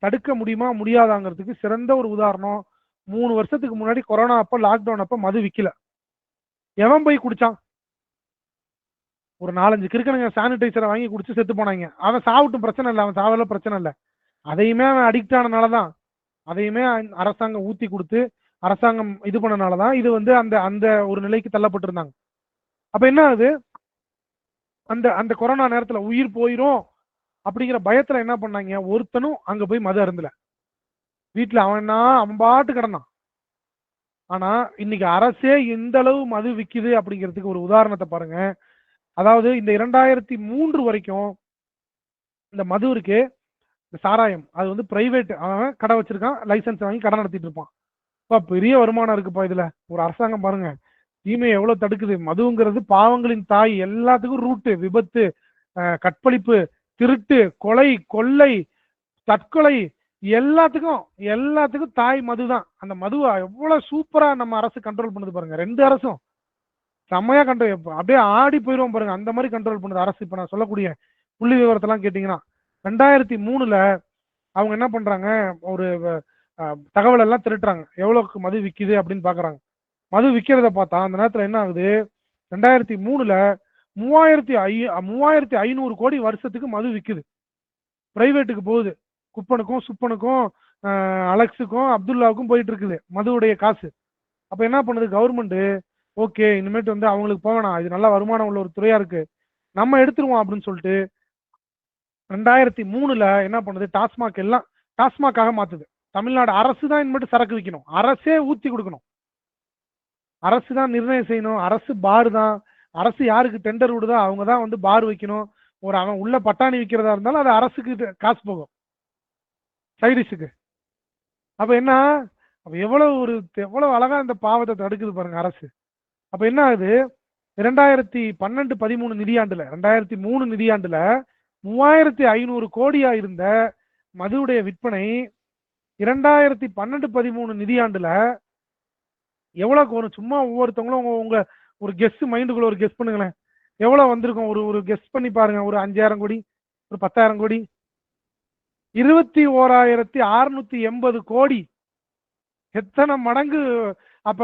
[SPEAKER 1] தடுக்க முடியுமா முடியாதாங்கிறதுக்கு சிறந்த ஒரு உதாரணம், 3 வருஷத்துக்கு முன்னாடி கொரோனா அப்ப, லாக்டவுன் அப்ப மது விக்கல, எவன் போய் குடிச்சான்? ஒரு 4-5 கிறுக்கனுங்க சானிடைசரை வாங்கி குடிச்சு செத்து போனாங்க. அவன் சாவட்டும், பிரச்சனை இல்லை, அவன் சாவல பிரச்சனை இல்லை, அதையுமே அவன் அடிக்ட் ஆனனாலதான், அதையுமே அரசாங்கம் ஊத்தி கொடுத்து அரசாங்கம் இது பண்ணனாலதான் இது வந்து அந்த அந்த ஒரு நிலைக்கு தள்ளப்பட்டிருந்தாங்க. அப்ப என்ன ஆகுது, அந்த அந்த கொரோனா நேரத்துல உயிர் போயிரும் அப்படிங்கிற பயத்துல என்ன பண்ணாங்க, ஒருத்தனும் அங்க போய் மது அருந்தல, வீட்டுல அவன் பாட்டு கிடந்தான். ஆனா இன்னைக்கு அரசே எந்த அளவு மது விக்குது அப்படிங்கிறதுக்கு ஒரு உதாரணத்தை பாருங்க. அதாவது இந்த 2003 வரைக்கும் இந்த மது இருக்கு, இந்த சாராயம், அது வந்து பிரைவேட், அவன் கடை வச்சிருக்கான், லைசன்ஸ் வாங்கி கடை நடத்திட்டு இருப்பான். பெரிய வருமானம் இருக்குப்பா இதுல. ஒரு அரசாங்கம் பாருங்க தீமையை எவ்வளவு தடுக்குது. மதுங்கிறது பாவங்களின் தாய், எல்லாத்துக்கும் ரூட்டு, விபத்து, கற்பழிப்பு, திருட்டு, கொலை, கொள்ளை, தற்கொலை, எல்லாத்துக்கும் தாய் மதுதான். அந்த மதுவை எவ்வளவு சூப்பரா நம்ம அரசு கண்ட்ரோல் பண்ணுது பாருங்க. 2 அரசும் செம்மையா கண்ட்ரோல், அப்படியே ஆடி போயிடுவோம் பாருங்க, அந்த மாதிரி கண்ட்ரோல் பண்ணுது அரசு. இப்ப நான் சொல்லக்கூடிய புள்ளி விவரத்தெல்லாம் கேட்டீங்கன்னா 2003 அவங்க என்ன பண்றாங்க, ஒரு தகவல் எல்லாம் திரட்டுறாங்க, எவ்வளவுக்கு மது விக்குது அப்படின்னு பாக்குறாங்க. மது விக்கிறத பார்த்தா அந்த நேரத்துல என்ன ஆகுது, 2003 3,500 கோடி வருஷத்துக்கு மது விக்குது, பிரைவேட்டுக்கு போகுது, குப்பனுக்கும் சுப்பனுக்கும் அலெக்ஸுக்கும் அப்துல்லாவுக்கும் போயிட்டு இருக்குது மதுவுடைய காசு. அப்ப என்ன பண்ணுது கவர்மெண்ட், ஓகே இனிமேட்டு வந்து அவங்களுக்கு போகணும், இது நல்ல வருமானம் உள்ள ஒரு துறையா இருக்கு, நம்ம எடுத்துருவோம் அப்படின்னு சொல்லிட்டு 2003 என்ன பண்ணுது, டாஸ்மாக் எல்லாம் டாஸ்மாக்காக மாத்துது. தமிழ்நாடு அரசு தான் இனிமேட்டு சரக்கு விற்கணும், அரசே ஊத்தி கொடுக்கணும், அரசு தான் நிர்ணயம் செய்யணும், அரசு பார் தான், அரசு யாருக்கு டெண்டர் விடுதோ அவங்க தான் வந்து பார் வைக்கணும். ஒரு அவன் உள்ள பட்டாணி விற்கிறதா இருந்தாலும் அது அரசுக்கு காசு போகும் சைடிஷுக்கு. அப்ப என்ன, அப்ப எவ்வளவு அழகா இந்த பாவத்தை தடுக்குது பாருங்க அரசு. அப்ப என்ன ஆகுது, 2012-13 நிதியாண்டுல, 2003 நிதியாண்டுல 3,500 கோடியா இருந்த மதுவுடைய விற்பனை 2012-13 நிதியாண்டுல எவ்வளவு வரும்? சும்மா ஒவ்வொருத்தவங்களும் உங்க ஒரு கெஸ் மைண்டுக்குள்ள ஒரு கெஸ் பண்ணுங்களேன், எவ்வளவு வந்திருக்கும்? ஒரு கெஸ் பண்ணி பாருங்க. ஒரு 5,000 கோடி, ஒரு 10,000 கோடி, 21,680 கோடி. எத்தனை மடங்கு அப்ப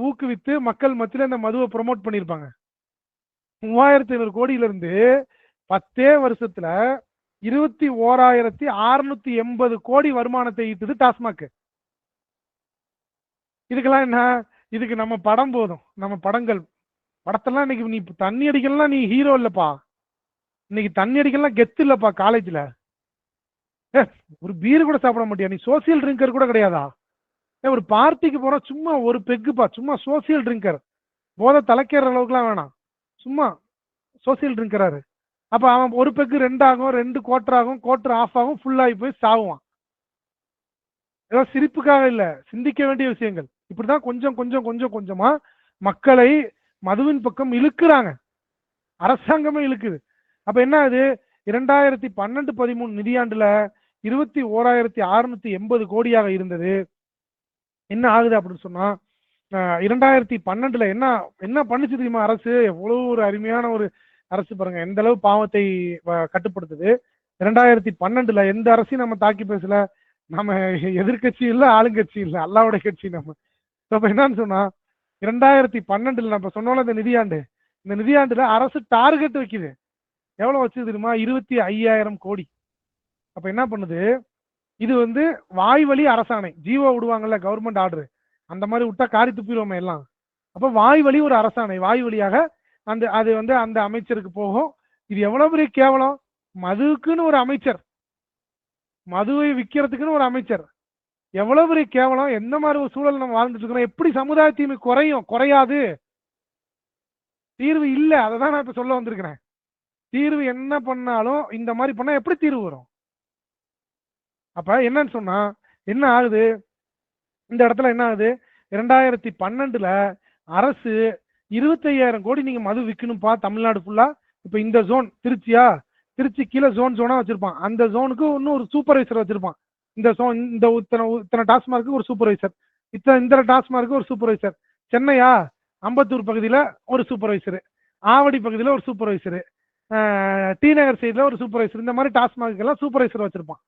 [SPEAKER 1] ஊக்குவித்து மக்கள் மத்தியில இந்த மதுவை ப்ரொமோட் பண்ணிருப்பாங்க. 3,500 கோடியில இருந்து 10 வருஷத்துல 21,680 கோடி வருமானத்தை ஈட்டுது டாஸ்மாக். இதுக்கெல்லாம் என்ன, இதுக்கு நம்ம படம் போதும், நம்ம படத்தெல்லாம் இன்னைக்கு நீ தண்ணி அடிக்கலாம், நீ ஹீரோ இல்லப்பா, இன்னைக்கு தண்ணி அடிக்கலாம் கெத்து இல்லப்பா காலேஜ்ல. ஒரு பீர் கூட சாப்பிட மாட்டியா நீ? சோசியல் ட்ரிங்கர் கூட கிடையாதா? ஒரு பார்ட்டிக்கு போறோம் சும்மா ஒரு பெக்குப்பா, சும்மா சோசியல் ட்ரிங்கர். போதை தலைக்கிற அளவுக்குலாம் வேணாம், சும்மா சோசியல் ட்ரிங்கராரு. அப்ப அவன் ஒரு பெக்கு 2 ஆகும், 2 குவார்டர் ஆகும், குவார்டர் ஆஃப் ஆகும், ஃபுல் ஆகி போய் சாவுவான். ஏதோ சிரிப்புக்காக இல்ல, சிந்திக்க வேண்டிய விஷயங்கள். இப்படிதான் கொஞ்சம் கொஞ்சம் கொஞ்சம் கொஞ்சமா மக்களை மதுவின் பக்கம் இழுக்கிறாங்க, அரசாங்கமே இழுக்குது. அப்ப என்ன ஆகுது? 2012-13 நிதியாண்டுல 21,680 கோடியாக இருந்தது. என்ன ஆகுது அப்படின்னு சொன்னா 2012 என்ன என்ன பண்ணுச்சு தெரியுமா அரசு? எவ்வளவு ஒரு அருமையான ஒரு அரசு பாருங்க, எந்த அளவு பாவத்தை கட்டுப்படுத்துது. 2012 எந்த அரசையும் நம்ம தாக்கி பேசல. நம்ம எதிர்கட்சி இல்ல, ஆளுங்கட்சி இல்ல, அல்லாவுடைய கட்சி நம்ம. அப்ப என்னன்னு சொன்னா 2012 நம்ம சொன்னோம்ல இந்த நிதியாண்டுல அரசு டார்கெட் வைக்குது. எவ்வளவு வச்சு தெரியுமா? 25,000 கோடி. அப்ப என்ன பண்ணுது? இது வந்து வாய்வழி அரசாணை, ஜீவோ விடுவாங்கல்ல கவர்மெண்ட் ஆர்டர், அந்த மாதிரி விட்டா காரி துப்பிடுவோமே எல்லாம். அப்ப வாய்வழி ஒரு அரசாணை, வாய் வழியாக அது வந்து அந்த அமைச்சருக்கு போகும். இது எவ்வளவு பெரிய கேவலம்! மதுவுக்குன்னு ஒரு அமைச்சர், மதுவை விற்கிறதுக்குன்னு ஒரு அமைச்சர், எவ்வளவு பெரிய கேவலம்! எந்த மாதிரி ஒரு சூழல் நம்ம வாழ்ந்துட்டு இருக்கிறோம்? எப்படி சமுதாய தீமை குறையாது? தீர்வு இல்ல. அதை தான் நான் இப்ப சொல்ல வந்திருக்கிறேன். தீர்வு என்ன பண்ணாலும் இந்த மாதிரி பண்ணா எப்படி தீர்வு வரும்? அப்ப என்னன்னு சொன்னா என்ன ஆகுது இந்த இடத்துல? என்ன ஆகுது? 2012 அரசு 25,000 கோடி நீங்க மது விற்கணும்பா தமிழ்நாடு ஃபுல்லா. இப்ப இந்த ஜோன் திருச்சியா, திருச்சி கீழே ஜோனா வச்சிருப்பான். அந்த ஜோனுக்கு இன்னும் ஒரு சூப்பர்வைசர் வச்சிருப்பான். இந்த ஜோன் இந்த இத்தனை டாஸ்மார்க்கு ஒரு சூப்பர்வைசர், இந்த டாஸ்மார்க்கு ஒரு சூப்பர்வைசர். சென்னையா, அம்பத்தூர் பகுதியில ஒரு சூப்பர்வைசர், ஆவடி பகுதியில ஒரு சூப்பர்வைசர், டி நகர் சைட்ல ஒரு சூப்பர்வைசர், இந்த மாதிரி டாஸ்மார்க்கு எல்லாம் சூப்பர்வைசர் வச்சிருப்பான்.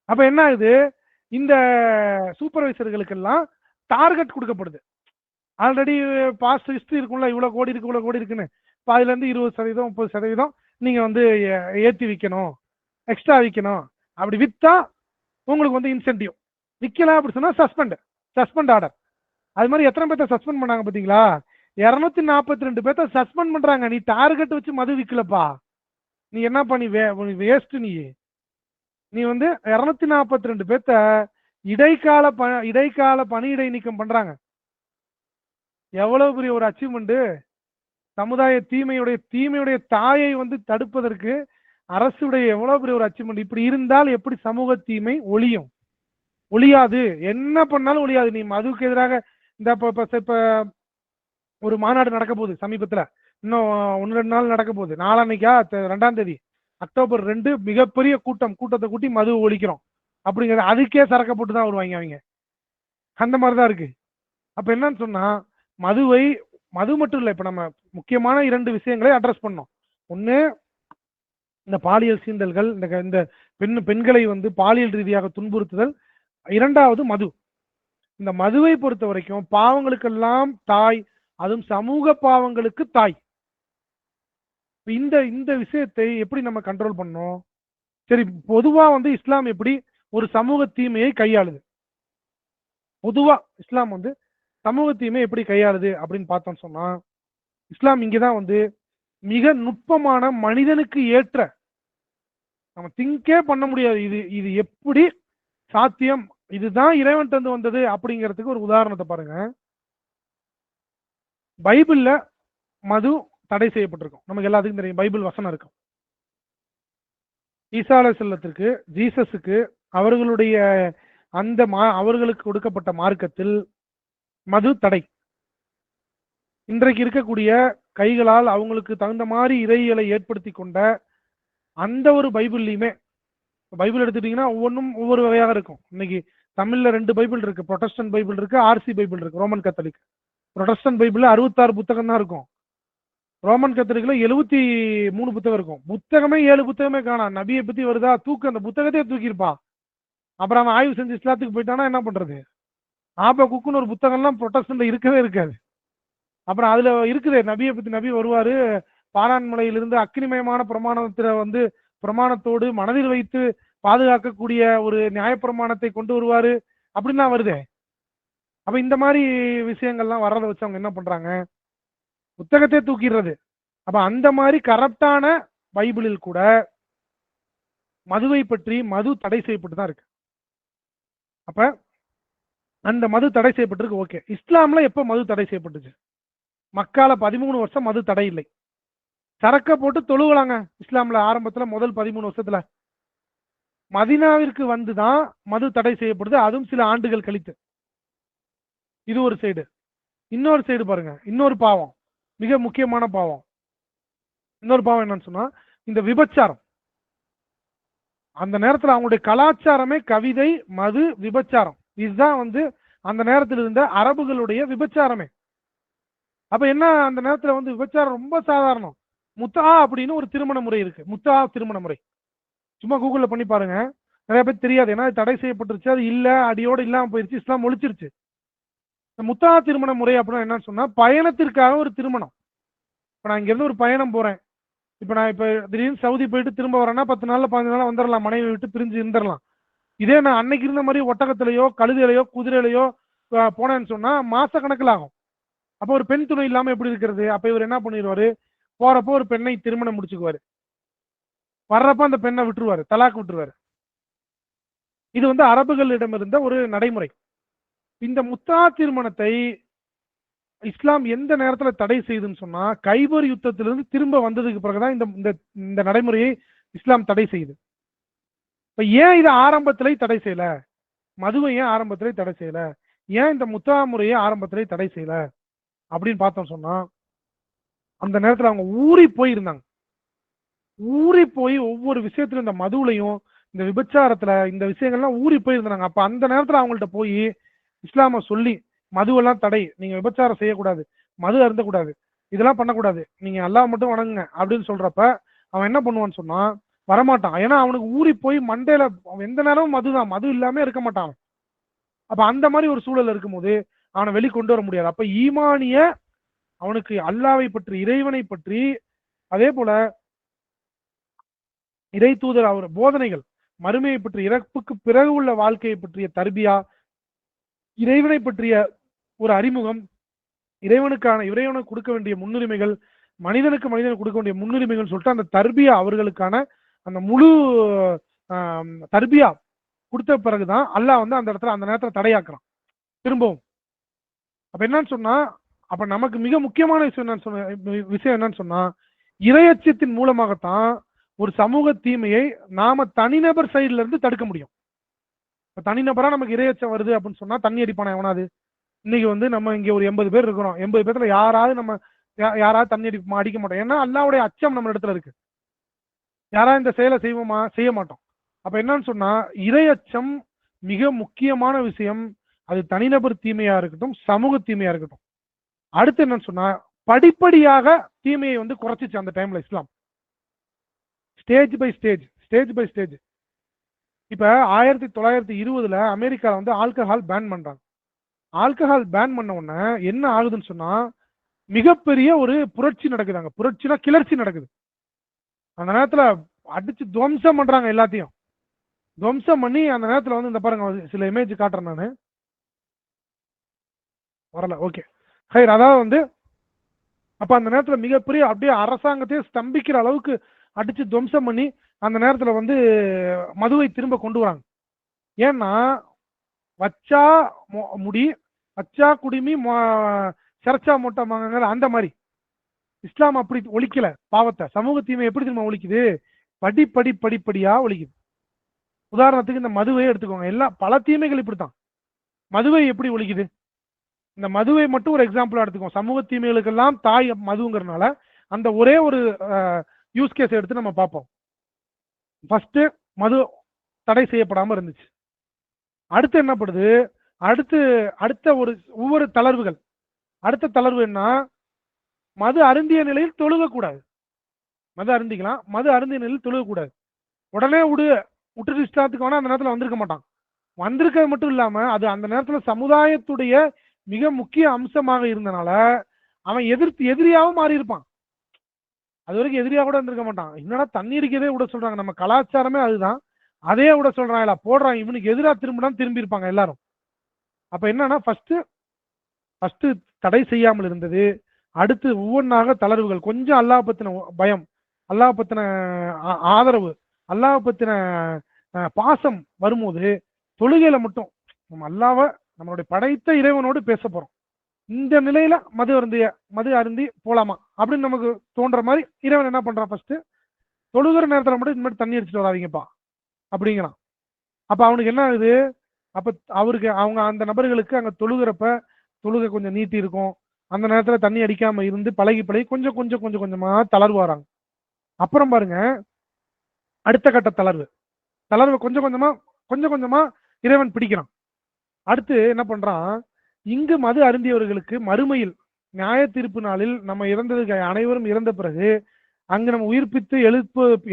[SPEAKER 1] அப்ப என்ன ஆகுது? இந்த சூப்பர்வைசர்களுக்கெல்லாம் டார்கெட் கொடுக்கப்படுது. ஆல்ரெடி பாஸ்ட் ஹிஸ்டரி இருக்கும்ல, இவ்வளவு கோடி இருக்கு இவ்வளவு கோடி இருக்குன்னு. அதுல இருந்து 20% 30% நீங்க வந்து ஏற்றி விற்கணும், எக்ஸ்ட்ரா விற்கணும். அப்படி வித்தா உங்களுக்கு வந்து இன்சென்டிவ். விற்கலாம் அப்படி சொன்னா சஸ்பெண்ட் ஆர்டர். அது மாதிரி எத்தனை பேர்த்த சஸ்பெண்ட் பண்ணாங்க பாத்தீங்களா? 242 பேர்த்த சஸ்பெண்ட் பண்றாங்க. நீ டார்கெட் வச்சு மது விற்கலப்பா, நீ என்ன பண்ணி வேஸ்ட். நீ வந்து 242 பேர்த்த இடைக்கால பணியிடை நீக்கம் பண்றாங்க. எவ்வளவு பெரிய ஒரு அச்சீவ்மெண்ட்! சமுதாய தீமையுடைய தாயை வந்து தடுப்பதற்கு அரசுடைய எவ்வளவு பெரிய ஒரு அச்சீவ்மெண்ட்! இப்படி இருந்தால் எப்படி சமூக தீமை ஒழியாது? என்ன பண்ணாலும் ஒழியாது. நீ மதுவுக்கு எதிராக இப்ப ஒரு மாநாடு நடக்க போகுது சமீபத்துல, இன்னும் 1-2 நாள் நடக்க போகுது. நாளான்னைக்கா 2ஆம் தேதி அக்டோபர் 2 மிகப்பெரிய கூட்டத்தை கூட்டி மது ஒழிக்கிறோம் அப்படிங்கிறது, அதுக்கே சரக்க போட்டு தான் வருவாங்க அவங்க. அந்த மாதிரிதான் இருக்கு. அப்ப என்னன்னு சொன்னா மது மட்டும் இல்ல, இப்ப நம்ம முக்கியமான 2 விஷயங்களை அட்ரஸ் பண்ணோம். ஒண்ணு, இந்த பாலியல் சீண்டல்கள், இந்த பெண்களை வந்து பாலியல் ரீதியாக துன்புறுத்துதல். 2வது மது. இந்த மதுவை பொறுத்த வரைக்கும் பாவங்களுக்கெல்லாம் தாய், அதுவும் சமூக பாவங்களுக்கு தாய். இந்த விஷயத்தை எப்படி நம்ம கண்ட்ரோல் பண்ணோம்? சரி, பொதுவா வந்து இஸ்லாம் எப்படி ஒரு சமூக தீமையை கையாளுது? பொதுவா இஸ்லாம் வந்து சமூக தீமை எப்படி கையாளுது அப்படின்னு பார்த்தோம் சொன்னா, இஸ்லாம் இங்கதான் வந்து மிக நுட்பமான, மனிதனுக்கு ஏற்ற, நம்ம திங்கே பண்ண முடியாது, இது எப்படி சாத்தியம், இதுதான் இறைவன் தந்து வந்தது அப்படிங்கிறதுக்கு ஒரு உதாரணத்தை பாருங்க. பைபிள்ல மது தடை செய்யப்பட்டிருக்கும், நமக்கு எல்லாத்துக்கும் தெரியும். பைபிள் வசனம் இருக்கும். ஈசா அலைஹிஸ்ஸலாத்திற்கு, ஜீசஸுக்கு, அவர்களுடைய அவர்களுக்கு கொடுக்கப்பட்ட மார்க்கத்தில் மது தடை. இன்றைக்கு இருக்கக்கூடிய கைகளால் அவங்களுக்கு தகுந்த மாதிரி இறையியலை ஏற்படுத்தி கொண்ட அந்த ஒரு பைபிள்லையுமே, பைபிள் எடுத்துட்டீங்கன்னா ஒவ்வொன்றும் ஒவ்வொரு வகையாக இருக்கும். இன்னைக்கு தமிழ்ல 2 பைபிள் இருக்கு. புரொட்டஸ்டன்ட் பைபிள் இருக்கு, ஆர்சி பைபிள் இருக்கு, ரோமன் கத்தோலிக். புரொட்டஸ்டன்ட் பைபிள்ல 66 புத்தகம் தான் இருக்கும். ரோமன் கத்தோலிக்ல 73 புத்தகம் இருக்கும். புத்தகமே 7 புத்தகமே காணாம். நபியை பத்தி வருதா, அந்த புத்தகத்தையே தூக்கியிருப்பா. அப்புறம் அவன் ஆய்வு செஞ்சு இஸ்லாத்துக்கு போயிட்டானா என்ன பண்றது? குக்குன்னு ஒரு புத்தகம்லாம் புரொட்டஸ்டன்ட்ல இருக்கவே இருக்காது. அப்புறம் அதுல இருக்குது நபியை பத்தி, நபி வருவாரு, பாரான்மலையிலிருந்து அக்னிமயமான பிரமாணத்துல வந்து பிரமாணத்தோடு மனதில் வைத்து பாதுகாக்கக்கூடிய ஒரு நியாயப்பிரமாணத்தை கொண்டு வருவாரு அப்படின்லாம் வருதே. அப்ப இந்த மாதிரி விஷயங்கள்லாம் வர்றதை வச்சு அவங்க என்ன பண்றாங்க? புத்தகத்தை தூக்கிடுறது. அப்ப அந்த மாதிரி கரப்டான பைபிளில் கூட மதுவை பற்றி மது தடை செய்யப்பட்டு தான் இருக்கு. அப்ப அந்த மது தடை செய்யப்பட்டிருக்கு. ஓகே, இஸ்லாம்ல எப்ப மது தடை செய்யப்பட்டுச்சு? மக்கால 13 வருஷம் மது தடை இல்லை. சரக்க போட்டு தொழுகலாங்க இஸ்லாம்ல ஆரம்பத்துல முதல் 13 வருஷத்துல. மதீனாவிற்கு வந்துதான் மது தடை செய்யப்படுது, அதுவும் சில ஆண்டுகள் கழித்து. இது ஒரு சைடு. இன்னொரு சைடு பாருங்க, இன்னொரு பாவம், மிக முக்கியமான பாவம். இன்னொரு பாவம் என்னன்னு சொன்னா இந்த விபச்சாரம். அந்த நேரத்துல அவங்களுடைய கலாச்சாரமே கவிதை, மது, விபச்சாரம். இதுதான் வந்து அந்த நேரத்தில் இருந்த அரபுகளுடைய விபச்சாரமே. அப்ப என்ன, அந்த நேரத்துல வந்து விபச்சாரம் ரொம்ப சாதாரணம். முத்தா அப்படின்னு ஒரு திருமண முறை இருக்கு. முத்தா திருமண முறை சும்மா கூகுள்ல பண்ணி பாருங்க, நிறைய பேர் தெரியாது. ஏன்னா தடை செய்யப்பட்டுருச்சு, அது இல்ல, அடியோடு இல்லாம போயிருச்சு, இஸ்லாம் ஒழிச்சிருச்சு. இந்த முத்தா திருமண முறை அப்படின்னா என்னன்னு சொன்னா பயணத்திற்காக ஒரு திருமணம். இப்ப நான் இங்க இருந்து ஒரு பயணம் போறேன். இப்ப நான் இப்ப திடீர்னு சவுதி போயிட்டு திரும்ப வரேன்னா 10 நாள்ல 15 நாள் வந்துடலாம், மனைவி விட்டு பிரிஞ்சு இருந்துடலாம். இதே நான் அன்னைக்கு இருந்த மாதிரி ஒட்டகத்திலேயோ கழுதையிலையோ குதிரையிலையோ போனேன்னு சொன்னா மாச கணக்கில் ஆகும். அப்போ ஒரு பெண் துணை இல்லாம எப்படி இருக்கிறது? அப்ப இவர் என்ன பண்ணிடுவாரு, போறப்போ ஒரு பெண்ணை திருமணம் முடிச்சுக்குவாரு, வர்றப்ப அந்த பெண்ணை விட்டுருவாரு, தலாக்கு விட்டுருவாரு. இது வந்து அரபுகளிடம் இருந்த ஒரு நடைமுறை. இந்த முத்தா திருமணத்தை இஸ்லாம் எந்த நேரத்துல தடை செய்யுதுன்னு சொன்னா கைபர் யுத்தத்திலிருந்து திரும்ப வந்ததுக்கு பிறகுதான் இந்த நடைமுறையை இஸ்லாம் தடை செய்யுது. இப்ப ஏன் இது ஆரம்பத்திலே தடை செய்யல? மதுவை ஏன் ஆரம்பத்திலே தடை செய்யல? ஏன் இந்த முத்தா முறையை ஆரம்பத்திலே தடை செய்யல அப்படின்னு பார்த்தோம் சொன்னா, அந்த நேரத்துல அவங்க ஊறி போயிருந்தாங்க. ஊறி போய் ஒவ்வொரு விஷயத்துல இந்த மதுவுலையும் இந்த விபச்சாரத்துல இந்த விஷயங்கள்லாம் ஊறி போயிருந்தாங்க. அப்ப அந்த நேரத்துல அவங்கள்ட்ட போய் இஸ்லாம சொல்லி மதுவெல்லாம் தடை, நீங்க விபச்சாரம் செய்யக்கூடாது, மது அருந்தக்கூடாது, இதெல்லாம் பண்ணக்கூடாது, நீங்க அல்லாஹ் மட்டும் வணங்குங்க அப்படின்னு சொல்றப்ப அவன் என்ன பண்ணுவான்னு சொன்னா வரமாட்டான். ஏன்னா அவனுக்கு ஊறி போய் மண்டையில எந்த நேரமும் மதுதான், மது இல்லாம இருக்க மாட்டான். அப்ப அந்த மாதிரி ஒரு சூழல் இருக்கும்போது அவனை வெளிக்கொண்டு வர முடியாது. அப்ப ஈமானிய அவனுக்கு அல்லாவை பற்றி, இறைவனை பற்றி, அதே போல இறை தூதர் அவர் போதனைகள், மறுமையை பற்றி, இறப்புக்கு பிறகு உள்ள வாழ்க்கையை பற்றிய தர்பியா, இறைவனை பற்றிய ஒரு அறிமுகம், இறைவனுக்கு கொடுக்க வேண்டிய முன்னுரிமைகள், மனிதனுக்கு கொடுக்க வேண்டிய முன்னுரிமைகள் சொல்லிட்டு அந்த தர்பியா அவர்களுக்கான அந்த முழு தர்பியா கொடுத்த பிறகுதான் அல்லாஹ் வந்து அந்த இடத்துல அந்த நேரத்துல தடையாக்குறான் திரும்பவும். அப்ப என்னன்னு சொன்னா, அப்ப நமக்கு மிக முக்கியமான விஷயம் என்னன்னு சொன்னா இறையச்சத்தின் மூலமாகத்தான் ஒரு சமூக தீமையை நாம தனிநபர் சைடுல இருந்து தடுக்க முடியும். தனிநபரா நமக்கு இறையச்சம் வருது அப்படின்னு சொன்னா தண்ணி அடிப்பானா எவனாது? இன்னைக்கு வந்து நம்ம இங்க ஒரு 80 பேர் இருக்கிறோம், 80 பேர்ல யாராவது தண்ணி அடிக்க மாட்டோம். ஏன்னா அல்லாஹ்வுடைய அச்சம் நம்ம இடத்துல இருக்கு. யாராவது இந்த செயலை செய்வோமா? செய்ய மாட்டோம். அப்ப என்னன்னு சொன்னா இறையச்சம் மிக முக்கியமான விஷயம். அது தனிநபர் தீமையா இருக்கட்டும், சமூக தீமையா இருக்கட்டும். அடுத்து என்னன்னு சொன்னா படிப்படியாக தீமையை வந்து குறைச்சிச்சு அந்த டைம்ல இஸ்லாம். Stage by stage. இப்ப 1920 அமெரிக்கால வந்து ஆல்கஹால் பேன் பண்றாங்க. ஆல்கஹால் பேன் பண்ண உடனே என்ன ஆகுதுன்னு சொன்னா மிகப்பெரிய ஒரு புரட்சி நடக்குதாங்க. புரட்சினா கிளர்ச்சி நடக்குது. அந்த நேரத்துல அடிச்சு துவம்சம் பண்றாங்க, எல்லாத்தையும் துவம்சம் பண்ணி அந்த நேரத்துல வந்து இந்த பாருங்க சில இமேஜ் காட்டுறேன் நானு. வரல, ஓகே ஹைர். அதாவது வந்து அப்ப அந்த நேரத்துல மிகப்பெரிய அப்படியே அரசாங்கத்தையே ஸ்தம்பிக்கிற அளவுக்கு அடிச்சு துவம்சம் பண்ணி அந்த நேரத்துல வந்து மதுவை திரும்ப கொண்டு வராங்க. ஏன்னா வச்சா முடி, வச்சா குடிமி, சிறச்சா மொட்டை அந்த மாதிரி இஸ்லாம் அப்படி ஒழிக்கல பாவத்தை. சமூக தீமை எப்படி திரும்ப ஒழிக்குது? படிப்படியா ஒழிக்குது. உதாரணத்துக்கு இந்த மதுவை எடுத்துக்கோங்க. பல தீமைகள் இப்படித்தான். மதுவை எப்படி ஒழிக்குது? இந்த மதுவை மட்டும் ஒரு எக்ஸாம்பிளா எடுத்துக்கோங்க. சமூக தீமைகளுக்கெல்லாம் தாய் மதுங்கிறதுனால அந்த ஒரே ஒரு யூஸ் கேஸ் எடுத்து நம்ம பார்ப்போம். ஃபர்ஸ்ட் மது தடை செய்யப்படாம இருந்துச்சு. அடுத்து என்ன படுது? அடுத்த ஒவ்வொரு தளர்வுகள். அடுத்த தளர்வு என்ன? மது அருந்திய நிலையில் தொழுகக்கூடாது. மது அருந்திக்கலாம், மது அருந்திய நிலையில் தொழுகக்கூடாது. உடனே விட்டுட்டு இஷ்டத்துக்கு வேணா அந்த நேரத்துல வந்திருக்க மாட்டான். வந்திருக்கிறது மட்டும் இல்லாம அது அந்த நேரத்துல சமுதாயத்துடைய மிக முக்கிய அம்சமாக இருந்தனால அவன் எதிரியாவும் மாறி இருப்பான். அது வரைக்கும் எதிரியா கூட இருந்திருக்க மாட்டான். என்னடா தண்ணி அடிக்கதே விட சொல்றாங்க, நம்ம கலாச்சாரமே அதுதான், அதே விட சொல்றாங்க போடுறாங்க, இவனுக்கு எதிராக திரும்பி இருப்பாங்க எல்லாரும். அப்ப என்னன்னா ஃபர்ஸ்ட் தடை செய்யாமல் இருந்தது. அடுத்து ஒவ்வொன்றாக தளர்வுகள், கொஞ்சம் அல்லாஹ் பத்தின பயம், அல்லாஹ் பத்தின ஆதரவு, அல்லாஹ் பத்தின பாசம் வரும்போது தொழுகையில மட்டும் நம்ம அல்லாஹ்வை நம்மளுடைய படைத்த இறைவனோடு பேச போறோம். இந்த நிலையில மது அருந்தி போலாமா அப்படின்னு நமக்கு தோன்ற மாதிரி இறைவன் என்ன பண்றான், ஃபர்ஸ்ட் தொழுகிற நேரத்துல மட்டும் இந்த மாதிரி தண்ணி அடிச்சுட்டு வராதீங்கப்பா அப்படிங்கிறான். அப்ப அவனுக்கு என்ன ஆகுது, அப்ப அவருக்கு அவங்க அந்த நபர்களுக்கு அங்க தொழுகை கொஞ்சம் நீட்டி இருக்கும். அந்த நேரத்துல தண்ணி அடிக்காம இருந்து பழகி கொஞ்சம் கொஞ்சம் கொஞ்சம் கொஞ்சமா தளர்வு வராங்க. அப்புறம் பாருங்க அடுத்த கட்ட தளர்வு கொஞ்சம் கொஞ்சமா இறைவன் பிடிக்கிறான். அடுத்து என்ன பண்றான், இங்கு மது அருந்தியவர்களுக்கு மறுமையில் நியாய தீர்ப்பு நாளில் நம்ம இறந்ததுக்கு அனைவரும் இறந்த பிறகு அங்கு நம்ம உயிர்ப்பித்து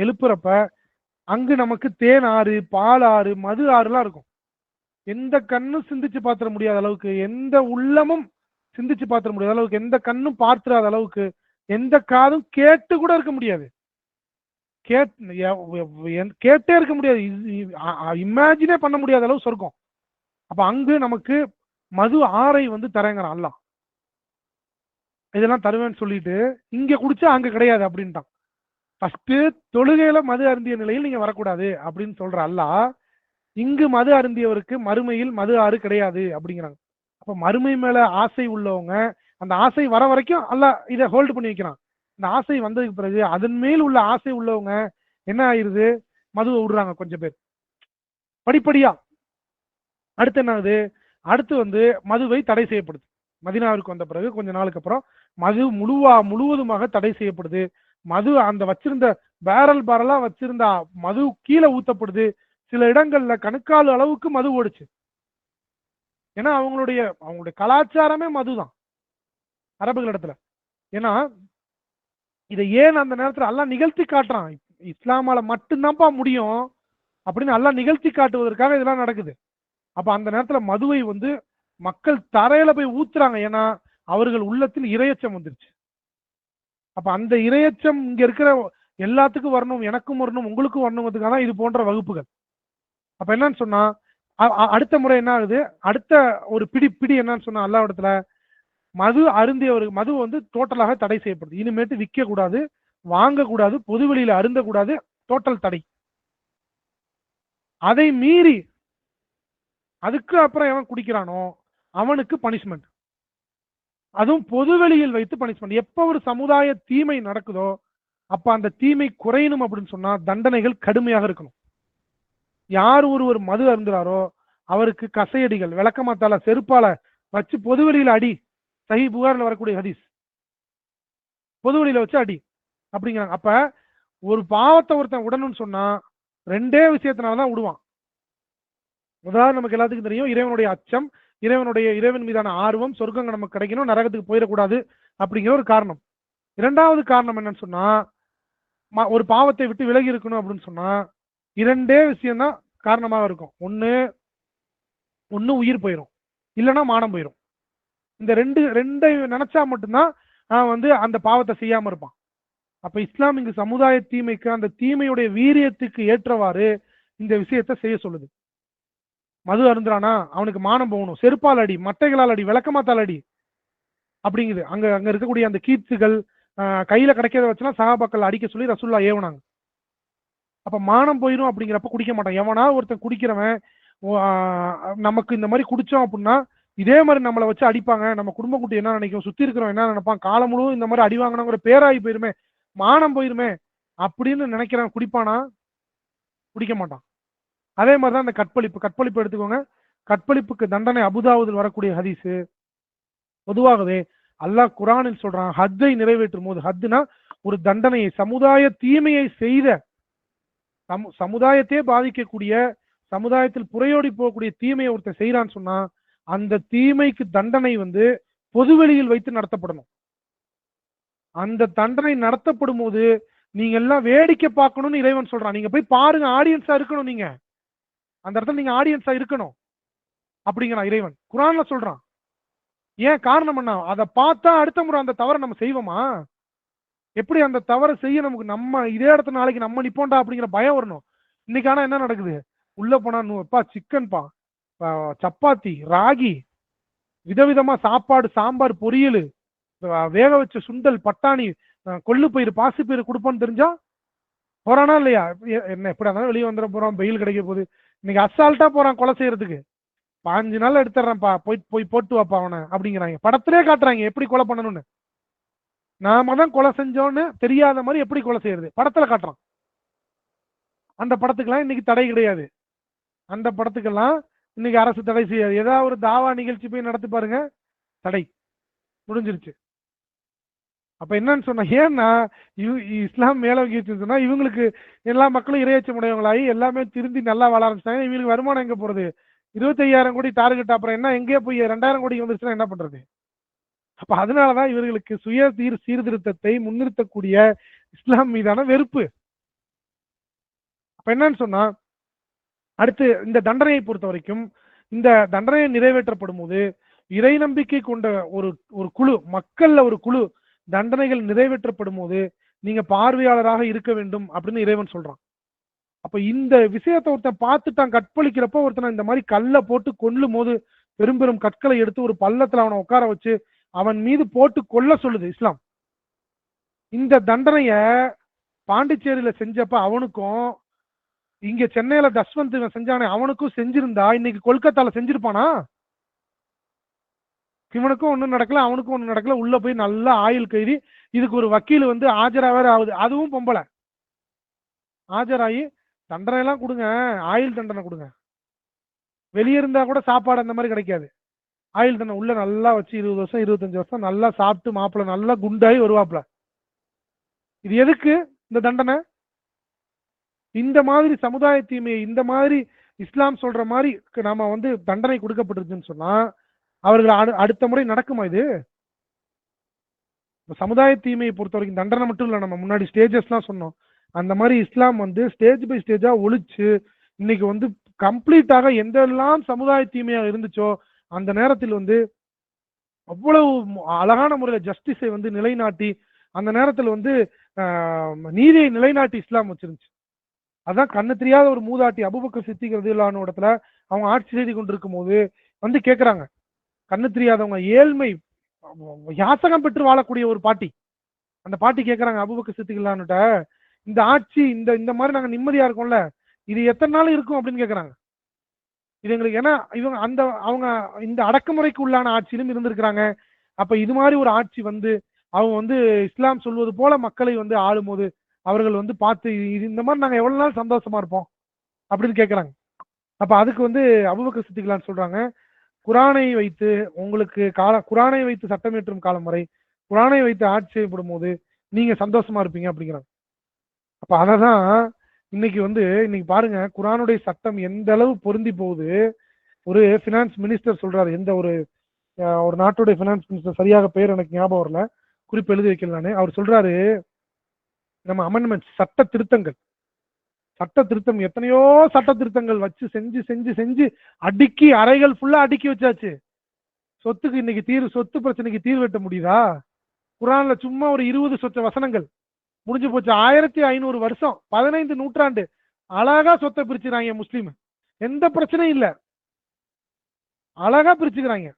[SPEAKER 1] எழுப்புறப்ப அங்கு நமக்கு தேன் ஆறு, பால் ஆறு, மது ஆறுலாம் இருக்கும். எந்த கண்ணும் சிந்திச்சு பார்த்துட முடியாத அளவுக்கு, எந்த உள்ளமும் சிந்திச்சு பார்த்துட முடியாத அளவுக்கு, எந்த கண்ணும் பார்த்துடாத அளவுக்கு, எந்த காதும் கேட்டு கூட இருக்க முடியாது, கேட்டே இருக்க முடியாது, இமேஜினே பண்ண முடியாத அளவு சொர்க்கம். அப்ப அங்கு நமக்கு மது ஆறை வந்து தரேங்கிறான் அல்லாஹ். இதெல்லாம் தருவேன்னு சொல்லிட்டு இங்க குடிச்சா அங்க கிடையாது அப்படின்ட்டான். ஃபர்ஸ்ட் தொழுகையில மது அருந்திய நிலையில் நீங்க வரக்கூடாது அப்படின்னு சொல்ற அல்லாஹ் இங்கு மது அருந்தியவருக்கு மறுமையில் மது ஆறு கிடையாது அப்படிங்கிறாங்க. அப்ப மறுமை மேல ஆசை உள்ளவங்க அந்த ஆசை வர வரைக்கும் அல்லாஹ் இதை ஹோல்டு பண்ணி வைக்கிறான். இந்த ஆசை வந்ததுக்கு பிறகு அதன் மேல் உள்ள ஆசை உள்ளவங்க என்ன ஆயிருது, மதுவை விடுறாங்க கொஞ்சம் பேர் படிப்படியா. அடுத்து என்ன ஆகுது, அடுத்து வந்து மதுவை தடை செய்யப்படுது. மதீனாவிற்கு வந்த பிறகு கொஞ்ச நாளுக்கு அப்புறம் மது முழுவதுமாக தடை செய்யப்படுது. மது அந்த வச்சிருந்த பேரலா வச்சிருந்த மது கீழே ஊத்தப்படுது. சில இடங்கள்ல கணுக்கால் அளவுக்கு மது ஓடுச்சு. ஏன்னா அவங்களுடைய கலாச்சாரமே மதுதான் அரபுகள் இடத்துல. ஏன்னா இதை ஏன் அந்த நேரத்துல எல்லாம் நிகழ்த்தி காட்டுறான், இஸ்லாமால மட்டும்தான்ப்பா முடியும் அப்படின்னு எல்லாம் நிகழ்த்தி காட்டுவதற்காக இதெல்லாம் நடக்குது. அப்ப அந்த நேரத்துல மதுவை வந்து மக்கள் தரையில போய் ஊத்துறாங்க. ஏன்னா அவர்கள் உள்ளத்தில் இரையச்சம் வந்துருச்சு. அப்ப அந்த இரையச்சம் இங்க இருக்கிற எல்லாத்துக்கும் வரணும், எனக்கும் வரணும், உங்களுக்கும் வரணுங்கிறதுக்காக இது போன்ற வகுப்புகள். அப்ப என்னன்னு சொன்னா அடுத்த முறை என்ன ஆகுது, அடுத்த ஒரு பிடி என்னன்னு சொன்னா அல்லாஹ் இடத்துல மது அருந்தியவருக்கு மது வந்து டோட்டலாக தடை செய்யப்படுது. இனிமேட்டு விற்க கூடாது, வாங்க கூடாது, பொதுவெளியில அருந்த கூடாது, டோட்டல் தடை. அதை மீறி அதுக்கு அப்புறம் எவன் குடிக்கிறானோ அவனுக்கு பனிஷ்மெண்ட், அதுவும் பொதுவெளியில் வைத்து பனிஷ்மெண்ட். எப்ப ஒரு சமுதாய தீமை நடக்குதோ அப்ப அந்த தீமை குறையணும் அப்படின்னு சொன்னா தண்டனைகள் கடுமையாக இருக்கணும். யார் ஒருவர் மது அருந்துறாரோ அவருக்கு கசையடிகள், விளக்கமாத்தால செருப்பால வச்சு பொதுவெளியில அடி. சஹீஹ் புகார்ல வரக்கூடிய ஹதீஸ், பொதுவெளியில வச்சு அடி அப்படிங்கிறாங்க. அப்ப ஒரு பாவத்தை ஒருத்தன் விடணும்னு சொன்னா ரெண்டே விஷயத்தினாலதான் விடுவான். உதாரணம் நமக்கு எல்லாத்துக்கும் தெரியும், இறைவனுடைய அச்சம், இறைவன் மீதான ஆர்வம், சொர்க்கங்க நமக்கு கிடைக்கணும், நரகத்துக்கு போயிடக்கூடாது அப்படிங்கிற ஒரு காரணம். இரண்டாவது காரணம் என்னன்னு சொன்னா ஒரு பாவத்தை விட்டு விலகி இருக்கணும் அப்படின்னு சொன்னா இரண்டே விஷயம்தான் காரணமாக இருக்கும். ஒன்னு உயிர் போயிடும், இல்லைன்னா மானம் போயிடும். இந்த ரெண்டை நினைச்சா மட்டும்தான் வந்து அந்த பாவத்தை செய்யாம இருப்பான். அப்ப இஸ்லாம் இங்கு சமுதாய தீமைக்கு அந்த தீமையுடைய வீரியத்துக்கு ஏற்றவாறு இந்த விஷயத்தை செய்ய சொல்லுது. மது அருந்துறானா அவனுக்கு மானம் போகணும், செருப்பால் அடி, மட்டைகளால் அடி, விளக்கமாத்தால் அடி அப்படிங்குது. அங்க இருக்கக்கூடிய அந்த கீர்த்துகள் கையில கிடைக்கிறத வச்சுலாம் சஹாபாக்கள் அடிக்க சொல்லி ரசூல்லா ஏவனாங்க. அப்ப மானம் போயிடும் அப்படிங்கிறப்ப குடிக்க மாட்டான். எவனா ஒருத்தன் குடிக்கிறவன் நமக்கு இந்த மாதிரி குடிச்சோம் அப்படின்னா இதே மாதிரி நம்மளை வச்சு அடிப்பாங்க, நம்ம குடும்ப குட்டி என்ன நினைக்கும், சுத்தி இருக்கிறவன் என்ன நினைப்பான், காலம் முழுவதும் இந்த மாதிரி அடி வாங்கினவங்கிற பேராகி போயிருமே, மானம் போயிருமே அப்படின்னு நினைக்கிறவன் குடிப்பானா? குடிக்க மாட்டான். அதே மாதிரிதான் அந்த கற்பழிப்பு எடுத்துக்கோங்க. கற்பழிப்புக்கு தண்டனை அபுதாவுதில் வரக்கூடிய ஹதீஸ். பொதுவாகவே அல்லாஹ் குர்ஆனில் சொல்றான், ஹத்தை நிறைவேற்றும் போது, ஹத்துனா ஒரு தண்டனையை, சமுதாய தீமையை செய்த, சமுதாயத்தையே பாதிக்கக்கூடிய, சமுதாயத்தில் புறையோடி போகக்கூடிய தீமையை ஒருத்தர் செய்யறான்னு சொன்னா அந்த தீமைக்கு தண்டனை வந்து பொதுவெளியில் வைத்து நடத்தப்படணும். அந்த தண்டனை நடத்தப்படும் போது நீங்க எல்லாம் வேடிக்கை பார்க்கணும்னு இறைவன் சொல்றான். நீங்க போய் பாருங்க, ஆடியன்ஸா இருக்கணும், நீங்க அந்த இடத்துல நீங்க ஆடியன்ஸா இருக்கணும் அப்படிங்கிறான் இறைவன் குர்ஆன்ல சொல்றான். ஏன் காரணம் என்ன, அதை பார்த்தா அடுத்த முறை அந்த தவறை நம்ம செய்வோமா? எப்படி அந்த தவறை செய்ய நமக்கு நம்ம இதே இடத்துல நாளைக்கு நம்ம நிப்போண்டா அப்படிங்கிற பயம் வரணும். இன்னைக்கு ஆனா என்ன நடக்குது, உள்ள போனா சிக்கன்பா, சப்பாத்தி, ராகி, விதவிதமா சாப்பாடு, சாம்பார், பொரியல், வேக வச்ச சுண்டல், பட்டாணி, கொள்ளு பயிர் பாசி பயிர் கொடுப்பான்னு தெரிஞ்சா போறானா இல்லையா? என்ன எப்படி இருந்தாலும் வெளியே வந்துட போறான், வெயில் கிடைக்க போகுது. இன்னைக்கு அசால்ட்டா போறான் கொலை செய்யறதுக்கு. 5 நாள் எடுத்துறேன்ப்பா, போய் போய் போட்டு வாப்பா அவனை அப்படிங்கிறாங்க. படத்திலே காட்டுறாங்க எப்படி கொலை பண்ணணும்னு. நாம தான் கொலை செஞ்சோன்னு தெரியாத மாதிரி எப்படி கொலை செய்யறது படத்துல காட்டுறான். அந்த படத்துக்கெல்லாம் இன்னைக்கு தடை கிடையாது. அந்த படத்துக்கெல்லாம் இன்னைக்கு அரசு தடை செய்யாது. ஏதாவது ஒரு தாவா நிகழ்ச்சி போய் நடத்தி பாருங்க, தடை முடிஞ்சிருச்சு. அப்ப என்னன்னு சொன்னா, ஏன்னா இஸ்லாம் மேலோங்கிச்சு சொன்னா இவங்களுக்கு எல்லா மக்களும் இரையச்சம் உடையவங்களாகி எல்லாமே திருந்தி நல்லா வாழ ஆரம்பிச்சாங்க. இவங்களுக்கு வருமானம் எங்க போறது? 25,000 கோடி டார்கெட், அப்புறம் என்ன எங்கேயே போய் 2,000 கோடி வந்துருச்சுன்னா என்ன பண்றது? அப்ப அதனாலதான் இவர்களுக்கு சுய சீர்திருத்தத்தை முன்னிறுத்தக்கூடிய இஸ்லாம் மீதான வெறுப்பு. அப்ப என்னன்னு சொன்னா, அடுத்து இந்த தண்டனையை பொறுத்த வரைக்கும், இந்த தண்டனை நிறைவேற்றப்படும் போது இறை நம்பிக்கை கொண்ட ஒரு ஒரு குழு, மக்கள்ல ஒரு குழு தண்டனைகள் நிறைவேற்றப்படும் போது நீங்க பார்வையாளராக இருக்க வேண்டும் அப்படின்னு இறைவன் சொல்றான். அப்ப இந்த விஷயத்தை ஒருத்தன் பார்த்துட்டான், கற்பழிக்கிறப்ப ஒருத்தனை இந்த மாதிரி கல்லை போட்டு கொல்லும் போது பெரும் பெரும் கற்களை எடுத்து ஒரு பள்ளத்துல அவனை உட்கார வச்சு அவன் மீது போட்டு கொல்ல சொல்லுது இஸ்லாம். இந்த தண்டனைய பாண்டிச்சேரியில செஞ்சப்ப அவனுக்கும், இங்க சென்னையில தஸ்வந்த் செஞ்சானே அவனுக்கும் செஞ்சிருந்தா இன்னைக்கு கொல்கத்தால செஞ்சிருப்பானா? இவனுக்கும் ஒன்றும் நடக்கல, அவனுக்கும் ஒன்றும் நடக்கல. உள்ள போய் நல்லா ஆயுள் கைதி. இதுக்கு ஒரு வக்கீல் வந்து ஆஜராக ஆகுது, அதுவும் பொம்பளை. ஆஜராகி தண்டனை எல்லாம் கொடுங்க, ஆயுள் தண்டனை கொடுங்க. வெளியே இருந்தா கூட சாப்பாடு அந்த மாதிரி கிடைக்காது. ஆயுள் தண்டனை உள்ள நல்லா வச்சு 20 வருஷம் 25 வருஷம் நல்லா சாப்பிட்டு மாப்பிள்ள நல்லா குண்டாகி வருவாப்ல. இது எதுக்கு இந்த தண்டனை? இந்த மாதிரி சமுதாய தீமையை இந்த மாதிரி இஸ்லாம் சொல்ற மாதிரி நாம வந்து தண்டனை கொடுக்கப்பட்டிருக்குன்னு சொன்னா அவர்கள் அடுத்த முறை நடக்குமா? இது சமுதாய தீமையை பொறுத்த வரைக்கும் தண்டனை மட்டும் இல்ல, நம்ம முன்னாடி ஸ்டேஜஸ்லாம் சொன்னோம். அந்த மாதிரி இஸ்லாம் வந்து ஸ்டேஜ் பை ஸ்டேஜா ஒழிச்சு இன்னைக்கு வந்து கம்ப்ளீட்டாக எந்தெல்லாம் சமுதாய தீமையா இருந்துச்சோ அந்த நேரத்தில் வந்து அவ்வளவு அழகான முறையில ஜஸ்டிஸை வந்து நிலைநாட்டி அந்த நேரத்தில் வந்து நீதியை நிலைநாட்டி இஸ்லாம் வச்சிருந்துச்சு. அதான் கண்ணு தெரியாத ஒரு மூதாட்டி அபூபக்கர் சித்திக் ரலியல்லாஹு இடத்துல அவங்க ஆட்சி செய்து கொண்டிருக்கும் போது வந்து கேட்கிறாங்க. கண்ணு தெரியாதவங்க, ஏழ்மை யாசகம் பெற்று வாழக்கூடிய ஒரு பாட்டி. அந்த பாட்டி கேட்கறாங்க அபூபக்கர் சித்திக் ரலியல்லாஹுட்ட, இந்த ஆட்சி இந்த இந்த மாதிரி நாங்க நிம்மதியா இருக்கோம்ல, இது எத்தனை நாள் இருக்கும் அப்படின்னு கேட்கறாங்க. இது எங்களுக்கு ஏன்னா இவங்க அந்த அவங்க இந்த அடக்குமுறைக்கு உள்ளான ஆட்சியிலும் இருந்திருக்கிறாங்க. அப்ப இது மாதிரி ஒரு ஆட்சி வந்து அவங்க வந்து இஸ்லாம் சொல்வது போல மக்களை வந்து ஆளும் போது அவர்கள் வந்து பார்த்து இது இந்த மாதிரி நாங்க எவ்வளவு நாள் சந்தோஷமா இருப்போம் அப்படின்னு கேட்கறாங்க. அப்ப அதுக்கு வந்து அபூபக்கர் சித்திக் ரலியல்லாஹு சொல்றாங்க, குரானை வைத்து உங்களுக்கு குரானை வைத்து சட்டம் இயற்றும் காலம் வரை குரானை வைத்து ஆட்சி செய்யப்படும் போது நீங்க சந்தோஷமா இருப்பீங்க அப்படிங்கிறாங்க. அப்ப அததான் இன்னைக்கு வந்து இன்னைக்கு பாருங்க குரானுடைய சட்டம் எந்த அளவு பொருந்தி போகுது. ஒரு பினான்ஸ் மினிஸ்டர் சொல்றாரு, எந்த ஒரு நாட்டுடைய பினான்ஸ் மினிஸ்டர், சரியாக பேர் எனக்கு ஞாபகம் வரல, குறிப்பு எழுதி வைக்கல நானு. அவர் சொல்றாரு, நம்ம அமெண்ட்மெண்ட் சட்ட திருத்தம் எத்தனையோ சட்ட திருத்தங்கள் வச்சு செஞ்சு செஞ்சு செஞ்சு அடுக்கி அறைகள் ஃபுல்லா அடுக்கி வச்சாச்சு. சொத்துக்கு இன்னைக்கு சொத்து பிரச்சனைக்கு தீர்வு வெட்ட முடியுதா? குரான்ல சும்மா ஒரு 20 சொச்ச வசனங்கள் முடிஞ்சு போச்சு. 1500 வருஷம் 15 நூற்றாண்டு அழகா சொத்தை பிரிச்சுக்கிறாங்க முஸ்லீம். எந்த பிரச்சனையும் இல்ல, அழகா பிரிச்சுக்கிறாங்க.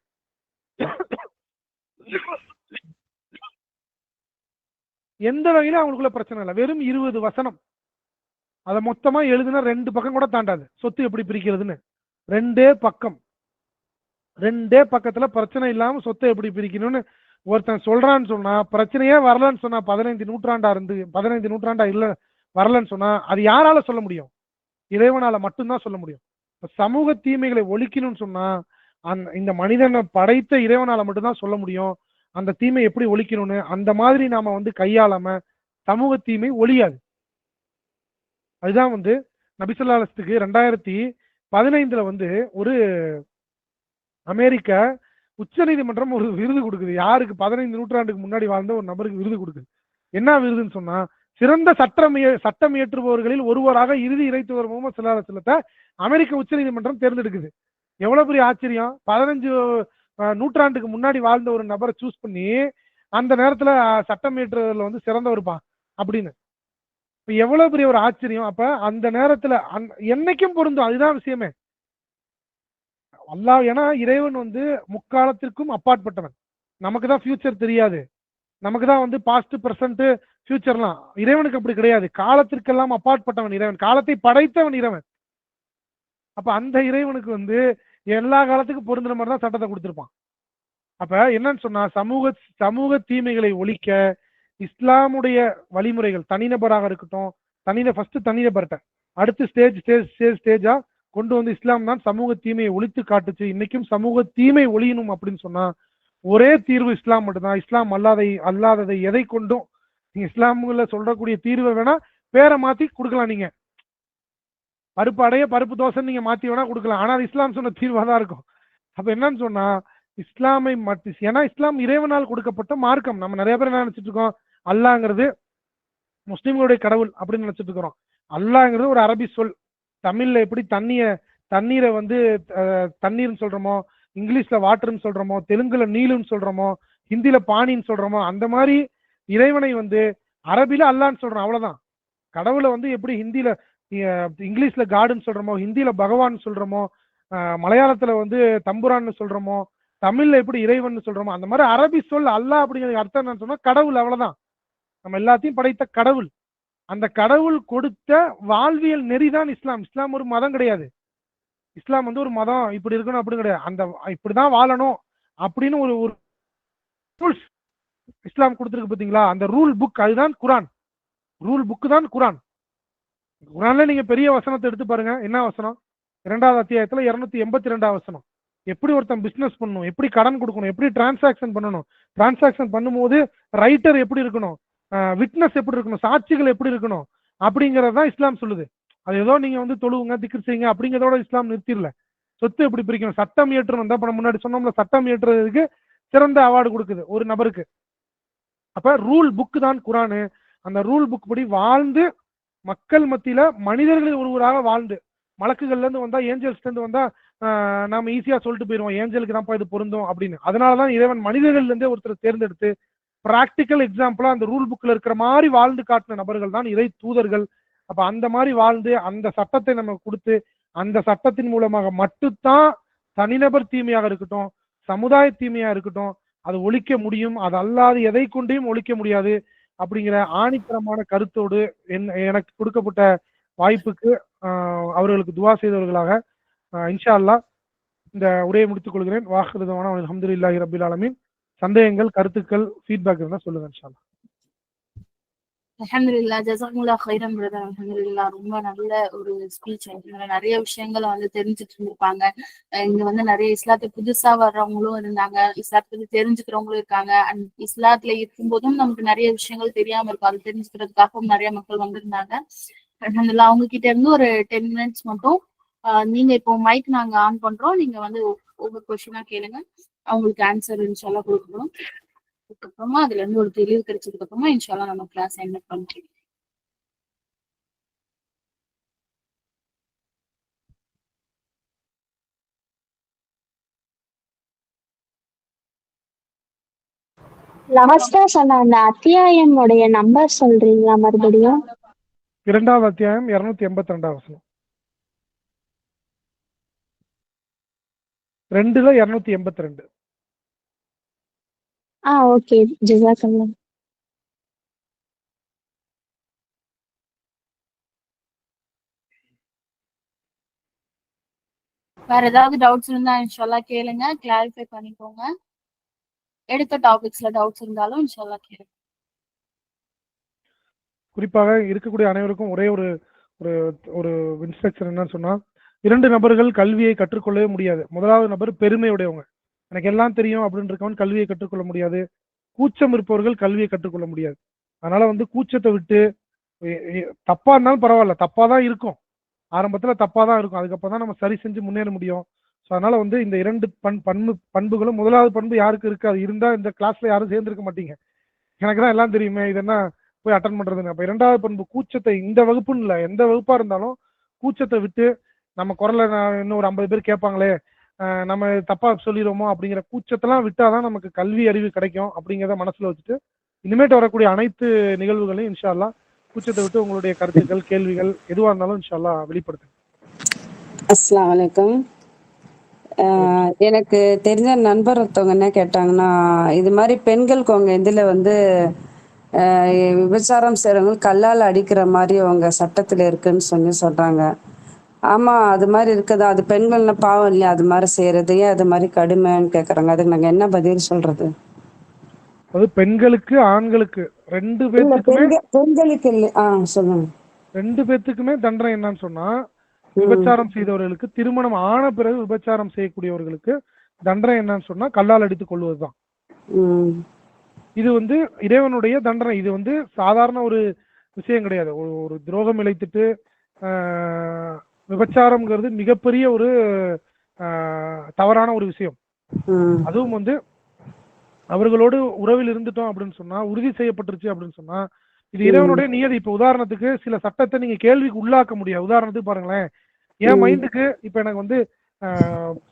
[SPEAKER 1] எந்த வகையில அவங்களுக்குள்ள பிரச்சனை இல்லை. வெறும் 20 வசனம் அதை மொத்தமா எழுதுனா 2 பக்கம் கூட தாண்டாது. சொத்து எப்படி பிரிக்கிறதுன்னு 2 பக்கத்துல பிரச்சனை இல்லாம சொத்தை எப்படி பிரிக்கணும்னு ஒருத்தன் சொல்றான்னு சொன்னா, பிரச்சனையே வரலன்னு சொன்னா, 15 நூற்றாண்டா இல்ல வரலன்னு சொன்னா அது யாரால சொல்ல முடியும்? இறைவனால மட்டும்தான் சொல்ல முடியும். சமூக தீமைகளை ஒழிக்கணும்னு சொன்னா இந்த மனிதனை படைத்த இறைவனால மட்டும்தான் சொல்ல முடியும். அந்த தீமை எப்படி ஒழிக்கணும்னு அந்த மாதிரி நாம வந்து கையாளாம சமூக தீமை ஒழியாது. அதுதான் வந்து நபி ஸல்லல்லாஹு அலைஹி வஸல்லம் 2015 வந்து ஒரு அமெரிக்க உச்ச நீதிமன்றம் ஒரு விருது கொடுக்குது. யாருக்கு? 15 நூற்றாண்டுக்கு முன்னாடி வாழ்ந்த ஒரு நபருக்கு விருது கொடுக்குது. என்ன விருதுன்னு சொன்னா, சிறந்த சட்டம் இயற்றுபவர்களில் ஒருவராக இறுதி இறைத்தூதர் முகமது ஸல்லல்லாஹு அலைஹி வஸல்லத்தை அமெரிக்க உச்ச நீதிமன்றம் தேர்ந்தெடுக்குது. எவ்வளவு பெரிய ஆச்சரியம்! 15 நூற்றாண்டுக்கு முன்னாடி வாழ்ந்த ஒரு நபரை சூஸ் பண்ணி அந்த நேரத்துல சட்டம் இயற்றுவதில் வந்து சிறந்தவருப்பா அப்படின்னு. எவ்வளவு பெரிய ஒரு ஆச்சரியம்! அப்ப அந்த நேரத்துல என்னைக்கும் பொருந்தும். அதுதான் விஷயமே. அல்லாஹ், ஏன்னா இறைவன் வந்து முக்காலத்திற்கும் அப்பாற்பட்டவன். நமக்கு தான் ஃபியூச்சர் தெரியாது. நமக்கு தான் வந்து பாஸ்ட், பிரசன்ட், ஃபியூச்சர்லாம். இறைவனுக்கு அப்படி கிடையாது. காலத்திற்கெல்லாம் அப்பாற்பட்டவன் இறைவன், காலத்தை படைத்தவன் இறைவன். அப்ப அந்த இறைவனுக்கு வந்து எல்லா காலத்துக்கும் பொருந்துற மாதிரி தான் சட்டத்தை கொடுத்திருப்பான். அப்ப என்னன்னு சொன்னா, சமூக தீமைகளை ஒழிக்க இஸ்லாமுடைய வழிமுறைகள், தனிநபராக இருக்கட்டும், ஃபர்ஸ்ட் தனிநபர்கிட்ட, அடுத்து ஸ்டேஜா கொண்டு வந்து இஸ்லாம் தான் சமூக தீமையை ஒழித்து காட்டுச்சு. இன்னைக்கும் சமூக தீமை ஒழியணும் அப்படின்னு சொன்னா ஒரே தீர்வு இஸ்லாம் மட்டும்தான். இஸ்லாம் அல்லாததை எதை கொண்டும் நீங்க இஸ்லாமுல சொல்றக்கூடிய தீர்வை வேணா பேரை மாத்தி கொடுக்கலாம். நீங்க பருப்பு அடைய பருப்பு தோசை நீங்க மாத்தி வேணா கொடுக்கலாம். ஆனா அது இஸ்லாம் சொன்ன தீர்வா தான் இருக்கும். அப்ப என்னன்னு சொன்னா இஸ்லாமை மட்டும், ஏன்னா இஸ்லாம் இறைவனால் கொடுக்கப்பட்ட மார்க்கம். நம்ம நிறைய பேர் என்ன நினைச்சிட்டு இருக்கோம், அல்லாங்கிறது முஸ்லிம்களுடைய கடவுள் அப்படின்னு நினைச்சிட்டு இருக்கிறோம். அல்லாங்கிறது ஒரு அரபி சொல். தமிழ்ல எப்படி தண்ணீரை வந்து தண்ணீர்னு சொல்றோமோ, இங்கிலீஷ்ல வாட்டர்னு சொல்றோமோ, தெலுங்குல நீலுன்னு சொல்றோமோ, ஹிந்தில பானின்னு சொல்றோமோ, அந்த மாதிரி இறைவனை வந்து அரபில அல்லான்னு சொல்றோம். அவ்வளவுதான். கடவுளை வந்து எப்படி ஹிந்தில இங்கிலீஷ்ல காடுன்னு சொல்றோமோ, ஹிந்தில பகவான் சொல்றோமோ, மலையாளத்துல வந்து தம்புரான்னு சொல்றோமோ, தமிழ்ல எப்படி இறைவன் சொல்றோமோ, அந்த மாதிரி அரபி சொல் அல்லாஹ் அப்படிங்கிறது அர்த்தம் என்னன்னு சொன்னா கடவுள். அவ்வளவுதான். நம்ம எல்லாத்தையும் படைத்த கடவுள். அந்த கடவுள் கொடுத்த வாழ்வியல் நெறிதான் இஸ்லாம். இஸ்லாம் ஒரு மதம் கிடையாது. இஸ்லாம் வந்து ஒரு மதம் இப்படி இருக்கணும் அப்படி கிடையாது. அந்த இப்படிதான் வாழணும் அப்படின்னு ஒரு ரூல்ஸ் இஸ்லாம் கொடுத்துருக்கு பாத்தீங்களா. அந்த ரூல் புக் அதுதான் குரான். ரூல் புக் தான் குரான். குரான்ல நீங்க பெரிய வசனத்தை எடுத்து பாருங்க. என்ன வசனம்? 2வது அத்தியாயத்துல 282வது வசனம். எப்படி ஒருத்தன் பிசினஸ் பண்ணணும், எப்படி கடன் கொடுக்கணும், எப்படி டிரான்சாக்சன் பண்ணணும், டிரான்சாக்சன் பண்ணும்போது ரைட்டர் எப்படி இருக்கணும், விட்னஸ் எப்படி இருக்கணும், சாட்சிகள் எப்படி இருக்கணும் அப்படிங்கறதான் இஸ்லாம் சொல்லுது. அது ஏதோ நீங்க வந்து தொழுவுங்க திக்ர் செய்யுங்க அப்படிங்கிறதோட இஸ்லாம் நிறுத்திடல. சொத்து எப்படி பிரிக்கணும், சட்டம் இயற்றணும் தான் முன்னாடி சொன்னோம்ல, சட்டம் இயற்றுறதுக்கு சிறந்த அவார்டு கொடுக்குது ஒரு நபருக்கு. அப்ப ரூல் புக் தான் குரானு. அந்த ரூல் புக் படி வாழ்ந்து மக்கள் மத்தியில மனிதர்களில் ஒருவராக வாழ்ந்து, மலக்குகள்ல இருந்து வந்தா ஏஞ்சல்ஸ்ல இருந்து வந்தா நாம ஈஸியா சொல்லிட்டு போயிருவோம் ஏஞ்சலுக்கு தான்ப்பா இது பொருந்தும் அப்படின்னு. அதனாலதான் இறைவன் மனிதர்கள்ல இருந்தே ஒருத்தர் தேர்ந்தெடுத்து பிராக்டிக்கல் எக்ஸாம்பிளா அந்த ரூல் புக்ல இருக்கிற மாதிரி வாழ்ந்து காட்டின நபர்கள் தான் இறை தூதர்கள். அப்ப அந்த மாதிரி வாழ்ந்து அந்த சட்டத்தை நம்ம கொடுத்து அந்த சட்டத்தின் மூலமாக மட்டும்தான் தனிநபர் தீமையாக இருக்கட்டும், சமுதாய தீமையா இருக்கட்டும், அது ஒழிக்க முடியும். அது அல்லாது எதை கொண்டையும் ஒழிக்க முடியாது அப்படிங்கிற ஆணித்தரமான கருத்தோடு எனக்கு கொடுக்கப்பட்ட வாய்ப்புக்கு அவர்களுக்கு துவா செய்தவர்களாக இன்ஷா அல்லாஹ் இந்த உரையை முடித்துக் கொள்கிறேன். வாஹிருதவானா அல்ஹம்துலில்லாஹி ரப்பில் ஆலமீன். சந்தேகங்கள், கருத்துக்கள், ஃபீட்பேக் இருந்தா சொல்லுங்க இன்ஷா அல்லாஹ்.
[SPEAKER 2] அல்ஹம்துலில்லாஹ், ஜஸாக்குமுல்லாஹ் கைரன் பிரதர். அல்ஹம்துலில்லாஹ், ரொம்ப நல்ல ஒரு ஸ்பீச். நிறைய விஷயங்களை வந்து தெரிஞ்சுட்டு இருந்திருப்பாங்க. இங்க வந்து நிறைய இஸ்லாத்தை புதுசா வர்றவங்களும் இருந்தாங்க, இஸ்லாத்தை பத்தி தெரிஞ்சுக்கிறவங்களும் இருக்காங்க. அண்ட் இஸ்லாத்துல இருக்கும்போதும் நமக்கு நிறைய விஷயங்கள் தெரியாம இருக்கும், அது தெரிஞ்சுக்கிறதுக்காகவும் நிறைய மக்கள் வந்திருந்தாங்க. அல்ஹம்துலில்லாஹ், அவங்க கிட்ட இருந்து ஒரு 10 மினிட்ஸ் மட்டும் நீங்க இப்போ மைக் நாங்க ஆன் பண்றோம், நீங்க வந்து ஒவ்வொரு கொஸ்டினா கேளுங்க, அவங்களுக்கு ஆன்சர் இன்ஷால்லா கொடுக்கணும். அதுக்கப்புறமா அதுல இருந்து ஒரு தெளிவு கிடைச்சதுக்கு அப்புறமா இன்ஷால்லா நம்ம கிளாஸ் என்ன பண்றோம்.
[SPEAKER 3] லாஸ்டா சொன்ன அந்த அத்தியாயம் உடைய நம்பர் சொல்றீங்களா மறுபடியும்?
[SPEAKER 1] 2வது அத்தியாயம் 282வது வசனம். 2ல 282.
[SPEAKER 3] ஓகே, ஜஸாக்கல்லாஹ்.
[SPEAKER 2] வேற ஏதாவது டவுட்ஸ் இருந்தா இன்ஷால்லா கேளுங்க, கிளாரிஃபை பண்ணிக்கோங்க. எடுத்த டாபிக்ஸ்ல டவுட்ஸ் இருந்தாலும் இன்ஷால்லா கேளுங்க.
[SPEAKER 1] குறிப்பாக இருக்கக்கூடிய அனைவருக்கும் ஒரே ஒரு ஒரு இன்ஸ்ட்ரக்ஷன் என்னன்னு சொன்னா, 2 நபர்கள் கல்வியை கற்றுக்கொள்ளவே முடியாது. முதலாவது நபர் பெருமையுடையவங்க, எனக்கு எல்லாம் தெரியும் அப்படின்னு இருக்கவன் கல்வியை கற்றுக்கொள்ள முடியாது. கூச்சம் இருப்பவர்கள் கல்வியை கற்றுக்கொள்ள முடியாது. அதனால வந்து கூச்சத்தை விட்டு, தப்பா இருந்தாலும் பரவாயில்ல, தப்பா தான் இருக்கும், ஆரம்பத்துல தப்பா தான் இருக்கும், அதுக்கப்புறம் தான் நம்ம சரி செஞ்சு முன்னேற முடியும். ஸோ அதனால வந்து இந்த 2 பண்புகளும், முதலாவது பண்பு யாருக்கு இருக்கு, அது இருந்தா இந்த கிளாஸ்ல யாரும் சேர்ந்திருக்க மாட்டீங்க. எனக்கு தான் எல்லாம் தெரியுமே, இது என்ன போய் அட்டன் பண்றதுன்னு. அப்ப 2வது பண்பு கூச்சத்தை, இந்த வகுப்புன்னு இல்லை எந்த வகுப்பா இருந்தாலும் கூச்சத்தை விட்டு, நம்ம குரலை இன்னும் ஒரு 50 பேர் கேட்பாங்களே, நம்ம தப்பா சொல்லிடுவோமோ அப்படிங்கிற கூச்சத்தெல்லாம் விட்டாதான் நமக்கு கல்வி அறிவு கிடைக்கும் அப்படிங்கிறத மனசுல வச்சுட்டு இனிமேட்டு வரக்கூடிய அனைத்து நிகழ்வுகளையும் இன்ஷா அல்லாஹ் கூச்சத்தை விட்டு உங்களுடைய கருத்துக்கள், கேள்விகள் எதுவா இருந்தாலும் இன்ஷா அல்லாஹ் வெளிப்படுத்துங்க.
[SPEAKER 4] அஸ்ஸலாமு அலைக்கும். எனக்கு தெரிஞ்ச நண்பர் ஒருத்தவங்க என்ன கேட்டாங்கன்னா, இது மாதிரி பெண்களுக்கு அவங்க இதில் வந்து விபச்சாரம் செய்கிறவங்க கல்லால் அடிக்கிற மாதிரி அவங்க சட்டத்தில் இருக்குன்னு சொல்கிறாங்க. ஆமாம், அது மாதிரி இருக்குதா? அது பெண்கள்னா பாவம் இல்லையா அது மாதிரி செய்கிறது? ஏன் அது மாதிரி கடுமைன்னு கேட்குறாங்க. அதுக்கு நாங்கள் என்ன பதில் சொல்கிறது?
[SPEAKER 1] அது பெண்களுக்கு ஆண்களுக்கு ரெண்டு
[SPEAKER 4] இல்லை,
[SPEAKER 1] பேர்த்துக்குமே
[SPEAKER 4] பெண்களுக்கு இல்லை. சொல்லுங்க.
[SPEAKER 1] ரெண்டு பேர்த்துக்குமே தண்டனை என்னன்னு சொன்னா, விபச்சாரம் செய்தவர்களுக்கு திருமணம் ஆன பிறகு விபச்சாரம் செய்யக்கூடியவர்களுக்கு தண்டனை என்னன்னு சொன்னா கல்லால் அடித்துக் கொள்வதுதான். இது வந்து இறைவனுடைய தண்டனை. இது வந்து சாதாரண ஒரு விஷயம் கிடையாது. ஒரு துரோகம் இழைத்துட்டு விபச்சாரம்ங்கிறது மிகப்பெரிய ஒரு தவறான ஒரு விஷயம். அதுவும் வந்து அவர்களோடு உறவில் இருந்துட்டோம் அப்படின்னு சொன்னா, உறுதி செய்யப்பட்டுருச்சு அப்படின்னு சொன்னா, இது இறைவனுடைய நியதி. இப்ப உதாரணத்துக்கு சில சட்டத்தை நீங்க கேள்விக்கு உள்ளாக்க முடியாது. உதாரணத்துக்கு பாருங்களேன், என் மைண்டுக்கு இப்ப எனக்கு வந்து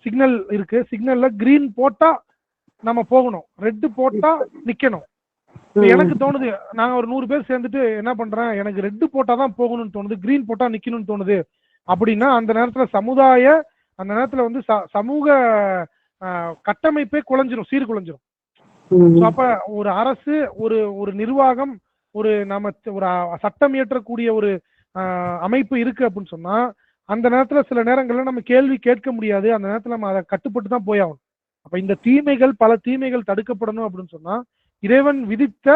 [SPEAKER 1] சிக்னல் இருக்கு, சிக்னல்ல கிரீன் போட்டா நம்ம போகணும், ரெட் போட்டா நிக்கணும். எனக்கு தோணுது, நாங்க ஒரு 100 பேர் சேர்ந்துட்டு என்ன பண்றேன், எனக்கு ரெட் போட்டா தான் போகணும்னு தோணுது, கிரீன் போட்டா நிக்கணும்னு தோணுது அப்படின்னா, அந்த நேரத்துல அந்த நேரத்துல வந்து சமூக கட்டமைப்பே குலைஞ்சிரும், சீர்குலைஞ்சிரும். அப்ப ஒரு அரசு, ஒரு நிர்வாகம், ஒரு சட்டம் இயற்றக்கூடிய ஒரு அமைப்பு இருக்கு அப்படின்னு சொன்னா, அந்த நேரத்துல சில நேரங்கள்ல நம்ம கேள்வி கேட்க முடியாது. அந்த நேரத்துல நம்ம அதை கட்டுப்பட்டு தான் போயாகணும். அப்ப இந்த தீமைகள், பல தீமைகள் தடுக்கப்படணும் அப்படின்னு சொன்னா, இறைவன் விதித்த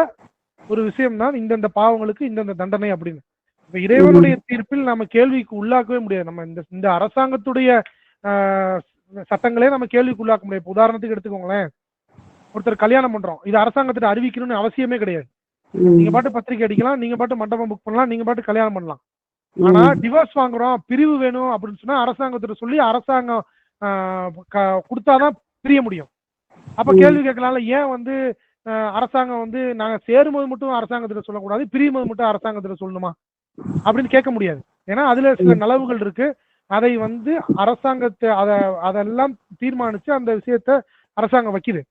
[SPEAKER 1] ஒரு விஷயம் தான் இந்தந்த பாவங்களுக்கு இந்தந்த தண்டனை அப்படின்னு. இப்ப இறைவனுடைய தீர்ப்பில் நம்ம கேள்விக்கு உள்ளாக்கவே முடியாது. நம்ம இந்த அரசாங்கத்துடைய சட்டங்களே நம்ம கேள்விக்கு உள்ளாக்க முடியாது. உதாரணத்துக்கு எடுத்துக்கோங்களேன், ஒருத்தர் கல்யாணம் பண்றோம், இது அரசாங்கத்திட்ட அறிவிக்கணும்னு அவசியமே கிடையாது. நீங்க பாட்டு பத்திரிக்கை அடிக்கலாம், நீங்க பாட்டு மண்டபம் புக் பண்ணலாம், நீங்க பாட்டு கல்யாணம் பண்ணலாம். ஆனா டிவோர்ஸ் வாங்குறோம், பிரிவு வேணும் அப்படின்னு சொன்னா அரசாங்கத்திட்ட சொல்லி அரசாங்கம் கொடுத்தாதான் பிரிய முடியும். அப்ப கேள்வி கேட்கலாம்ல, ஏன் வந்து அரசாங்கம் வந்து நாங்க சேரும்போது மட்டும் அரசாங்கத்திட்ட சொல்லக்கூடாது, பிரியும் போது மட்டும் அரசாங்கத்திட்ட சொல்லணுமா அப்படின்னு கேட்க முடியாது. ஏன்னா அதுல சில நலவுகள் இருக்கு. அதை வந்து அரசாங்கத்தை அதெல்லாம் தீர்மானிச்சு அந்த விஷயத்த அரசாங்கம் வைக்குது.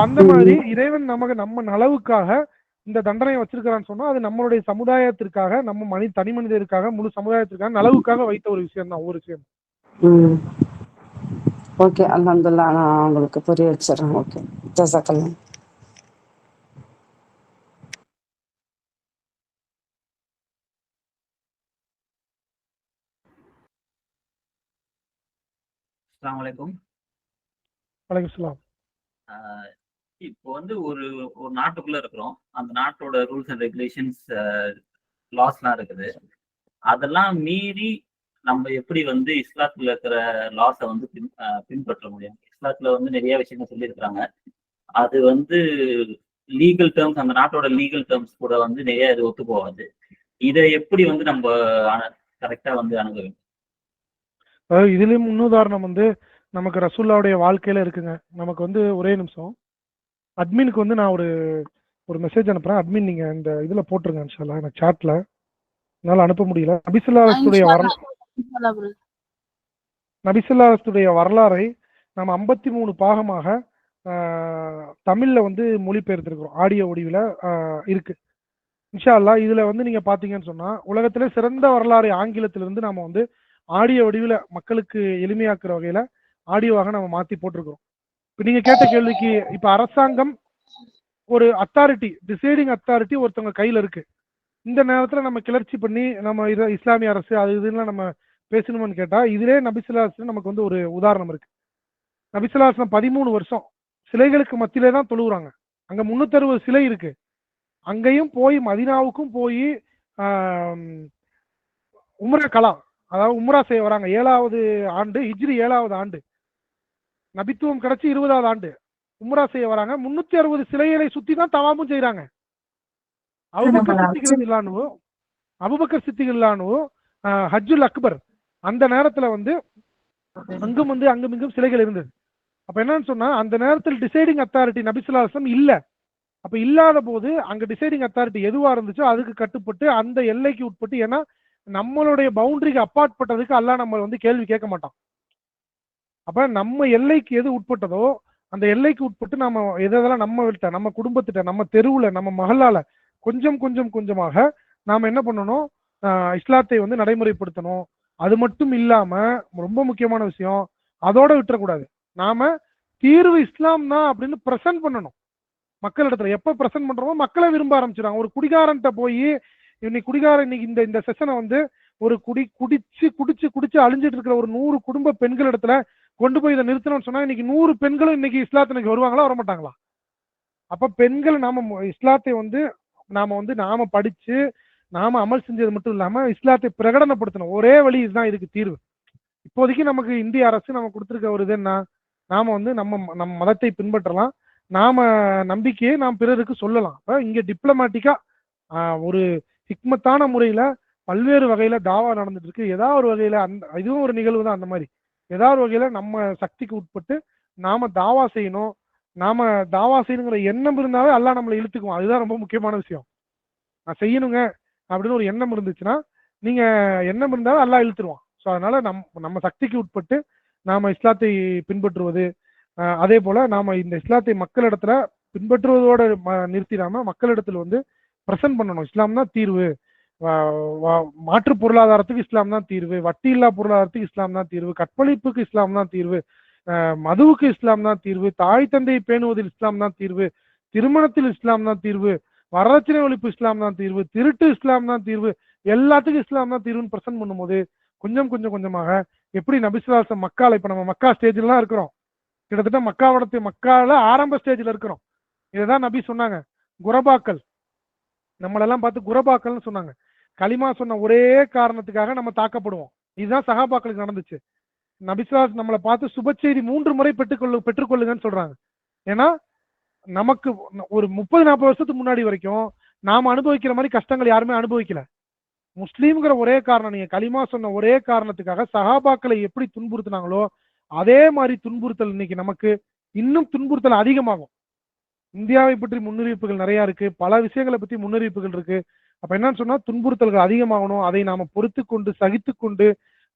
[SPEAKER 1] அந்த மாதிரி இறைவன் நம்ம நலவுக்காக இந்த தண்டனையை வச்சிருக்கிறான்னு சொன்னா, அது நம்மளுடைய சமுதாயத்திற்காக, நம்ம தனி மனிதருக்காக, முழு சமுதாயத்திற்காக, நலவுக்காக வைத்த ஒரு விஷயம் தான், ஒவ்வொரு விஷயம்.
[SPEAKER 4] ஓகே, அல்ஹம்துலில்லாஹ், நான் உங்களுக்கு புரிய வச்சிடறேன். ஓகே, ஜஸாக்கல்லாஹ்.
[SPEAKER 5] அஸ்ஸலாமு அலைக்கும்.
[SPEAKER 1] வலைக்கும் ஸலாம்.
[SPEAKER 5] இப்போ வந்து ஒரு நாட்டுக்குள்ள இருக்கிறோம். அந்த நாட்டோட ரூல்ஸ் அண்ட் ரெகுலேஷன்ஸ், லாஸ்லாம் இருக்குது. அதெல்லாம் மீறி நம்ம எப்படி வந்து இஸ்லாத்துல இருக்கிற லாஸை வந்து பின்பற்ற முடியும்? இஸ்லாத்துல வந்து நிறைய விஷயங்கள் சொல்லியிருக்கிறாங்க. அது வந்து லீகல் டேர்ம்ஸ், அந்த நாட்டோட லீகல் டேர்ம்ஸ் கூட வந்து நிறைய இது ஒத்து போகாது. இதை எப்படி வந்து நம்ம கரெக்டா வந்து அணுக வேண்டும்?
[SPEAKER 1] இதுலயும் முன்னுதாரணம் வந்து நமக்கு ரசூல்லாவுடைய வாழ்க்கையில இருக்குங்க. நமக்கு வந்து ஒரே நிமிஷம், அட்மினுக்கு வந்து நான் ஒரு மெசேஜ் அனுப்புறேன். அட்மின் நீங்க இந்த இதுல போட்டுருங்க இன்ஷால்லா. எனக்கு சாட்ல என்னால அனுப்ப முடியல. நபிசுல்லாஹுடைய வரலாறை நம்ம 53 பாகமாக தமிழ்ல வந்து மொழிபெயர்த்திருக்கிறோம். ஆடியோ வடிவில் இருக்கு இன்ஷா அல்லாஹ். இதுல வந்து நீங்க பாத்தீங்கன்னு சொன்னா, உலகத்திலே சிறந்த வரலாறு ஆங்கிலத்திலிருந்து நாம வந்து ஆடியோ வடிவில் மக்களுக்கு எளிமையாக்குற வகையில ஆடியோவாக நம்ம மாத்தி போட்டிருக்கிறோம். இப்ப நீங்க கேட்ட கேள்விக்கு, இப்ப அரசாங்கம் ஒரு அத்தாரிட்டி, டிசைடிங் அத்தாரிட்டி ஒருத்தவங்க கையில இருக்கு. இந்த நேரத்துல நம்ம கிளர்ச்சி பண்ணி நம்ம இஸ்லாமிய அரசு அது இதுன்னு நம்ம பேசணும்னு கேட்டா, இதுலே நபிசுல்லாஹ் நமக்கு வந்து ஒரு உதாரணம் இருக்கு. நபிசுல்லாஹ் 13 வருஷம் சிலைகளுக்கு மத்தியிலே தான் தொழுகிறாங்க. அங்க 360 சிலை இருக்கு. அங்கேயும் போய் மதீனாவுக்கும் போய் உம்ரா கலா, அதாவது உம்ரா செய்ய வராங்க. 7வது ஆண்டு, ஹிஜ்ரி 7வது ஆண்டு, நபித்துவம் கிடைச்சி 20வது ஆண்டு உம்ரா செய்ய வராங்க. 360 சிலைகளை சுத்தி தான் தவாமும் செய்யறாங்க. அபூபக்கர் சித்திக் ரலியல்லாஹு ஹஜ்ஜுல் அக்பர் அந்த நேரத்துல வந்து அங்கும் வந்து அங்கும் இங்கும் சிலைகள் இருந்தது. அப்ப என்னன்னு சொன்னா, அந்த நேரத்தில் டிசைடிங் அத்தாரிட்டி நபிசுல்லாஹ் அலைஹி வஸல்லம் இல்ல. அப்ப இல்லாத போது அங்க டிசைடிங் அத்தாரிட்டி எதுவா இருந்துச்சோ அதுக்கு கட்டுப்பட்டு அந்த எல்லைக்கு உட்பட்டு, ஏன்னா நம்மளுடைய பவுண்டரிக்கு அப்பாற்பட்டதுக்கு அல்லாஹ் நம்ம வந்து கேள்வி கேட்க மாட்டான். அப்ப நம்ம எல்லைக்கு எது உட்பட்டதோ அந்த எல்லைக்கு உட்பட்டு நம்ம எதெல்லாம் நம்ம வீட்ட, நம்ம குடும்பத்திட்ட, நம்ம தெருவுல, நம்ம மகளால கொஞ்சமாக நாம என்ன பண்ணணும், இஸ்லாத்தை வந்து நடைமுறைப்படுத்தணும். அது மட்டும் இல்லாம ரொம்ப முக்கியமான விஷயம், அதோட விட்டுறக்கூடாது. நாம தீர்வு இஸ்லாம் தான் அப்படின்னு பிரசன்ட் பண்ணணும் மக்கள் இடத்துல. எப்ப பிரசன்ட் பண்றோமோ மக்களை விரும்ப ஆரம்பிச்சிடாங்க. ஒரு குடிகாரன்ட்ட போய் இன்னைக்கு குடிகாரன் இன்னைக்கு இந்த செஷனை வந்து ஒரு குடிச்சு அழிஞ்சிட்டு இருக்கிற ஒரு 100 குடும்ப பெண்கள் இடத்துல கொண்டு போய் இதை நிறுத்தணும்னு சொன்னா இன்னைக்கு 100 பெண்களும் இன்னைக்கு இஸ்லாத்தினுக்கு வருவாங்களா வரமாட்டாங்களா? அப்ப பெண்கள் நாம இஸ்லாத்தை வந்து நாம படிச்சு நாம அமல் செஞ்சது மட்டும் இல்லாம இஸ்லாத்தை பிரகடனப்படுத்தணும். ஒரே வழி இதுதான் இதுக்கு தீர்வு. இப்போதைக்கு நமக்கு இந்திய அரசு நம்ம கொடுத்திருக்க ஒரு இது என்ன, நாம வந்து நம்ம மதத்தை பின்பற்றலாம், நாம நம்பிக்கையை நாம் பிறருக்கு சொல்லலாம். அப்ப இங்க டிப்ளமேட்டிக்கா ஒரு ஹிக்மத்தான முறையில பல்வேறு வகையில தாவா நடந்துட்டு இருக்கு. ஏதாவது ஒரு வகையில இதுவும் ஒரு நிகழ்வு தான். அந்த மாதிரி ஏதாவது ஒரு வகையில நம்ம சக்திக்கு உட்பட்டு நாம தாவா செய்யணும். நாம தாவா செய்யணுங்கிற எண்ணம் இருந்தாலே அல்லாஹ் நம்மளை இழுத்துக்குவோம். அதுதான் ரொம்ப முக்கியமான விஷயம். நான் செய்யணுங்க அப்படின்னு ஒரு எண்ணம் இருந்துச்சுன்னா நீங்க எண்ணம் இருந்தாலும் அல்லாஹ் இழுத்துருவான். ஸோ அதனால நம்ம சக்திக்கு உட்பட்டு நாம இஸ்லாத்தை பின்பற்றுவது, அதே போல நாம இந்த இஸ்லாத்தை மக்களிடத்துல பின்பற்றுவதோட நிறுத்திடாம மக்களிடத்துல வந்து பிரசன்ட் பண்ணணும். இஸ்லாம் தான் தீர்வு, மாற்று பொருளாதாரத்துக்கு இஸ்லாம் தான் தீர்வு, வட்டி இல்லா பொருளாதாரத்துக்கு இஸ்லாம் தான் தீர்வு, கற்பழிப்புக்கு இஸ்லாம் தான் தீர்வு, மதுவுக்கு இஸ்லாம் தான் தீர்வு, தாய் தந்தையை பேணுவதில் இஸ்லாம் தான் தீர்வு, திருமணத்தில் இஸ்லாம் தான் தீர்வு, வரதட்சணை ஒழிப்பு இஸ்லாம் தான் தீர்வு, திருட்டு இஸ்லாம் தான் தீர்வு, எல்லாத்துக்கும் இஸ்லாம் தான் தீர்வுன்னு பிரசன்ட் பண்ணும்போது கொஞ்சமாக எப்படி நபிசுல்லாஹ் மக்கால இப்ப நம்ம மக்கா ஸ்டேஜ்ல தான் இருக்கிறோம். கிட்டத்தட்ட மக்கால ஆரம்ப ஸ்டேஜ்ல இருக்கிறோம். இதுதான் நபி சொன்னாங்க. குரபாக்கள் நம்மளெல்லாம் பார்த்து குரபாக்கள்னு சொன்னாங்க. களிமா சொன்ன ஒரே காரணத்துக்காக நம்ம தாக்கப்படுவோம். இதுதான் சஹாபாக்களுக்கு நடந்துச்சு. நபிசுல்லாஹ் நம்மளை பார்த்து சுப செய்தி 3 முறை பெற்றுக்கொள்ளுங்கன்னு சொல்றாங்க. ஏன்னா நமக்கு ஒரு 30-40 வருஷத்துக்கு முன்னாடி வரைக்கும் நாம அனுபவிக்கிற மாதிரி கஷ்டங்கள் யாருமே அனுபவிக்கல. முஸ்லீம்ங்கிற ஒரே காரணம், நீங்க களிமா சொன்ன ஒரே காரணத்துக்காக சஹாபாக்களை எப்படி துன்புறுத்தினாங்களோ அதே மாதிரி துன்புறுத்தல் இன்னைக்கு நமக்கு இன்னும் துன்புறுத்தல் அதிகமாகும். இந்தியாவை பற்றி முன்னறிவிப்புகள் நிறைய இருக்கு, பல விஷயங்களை பத்தி முன்னறிவிப்புகள் இருக்கு. அப்ப என்னன்னு சொன்னா துன்புறுத்தல்கள் அதிகமாகணும். அதை நாம பொறுத்து கொண்டு சகித்து கொண்டு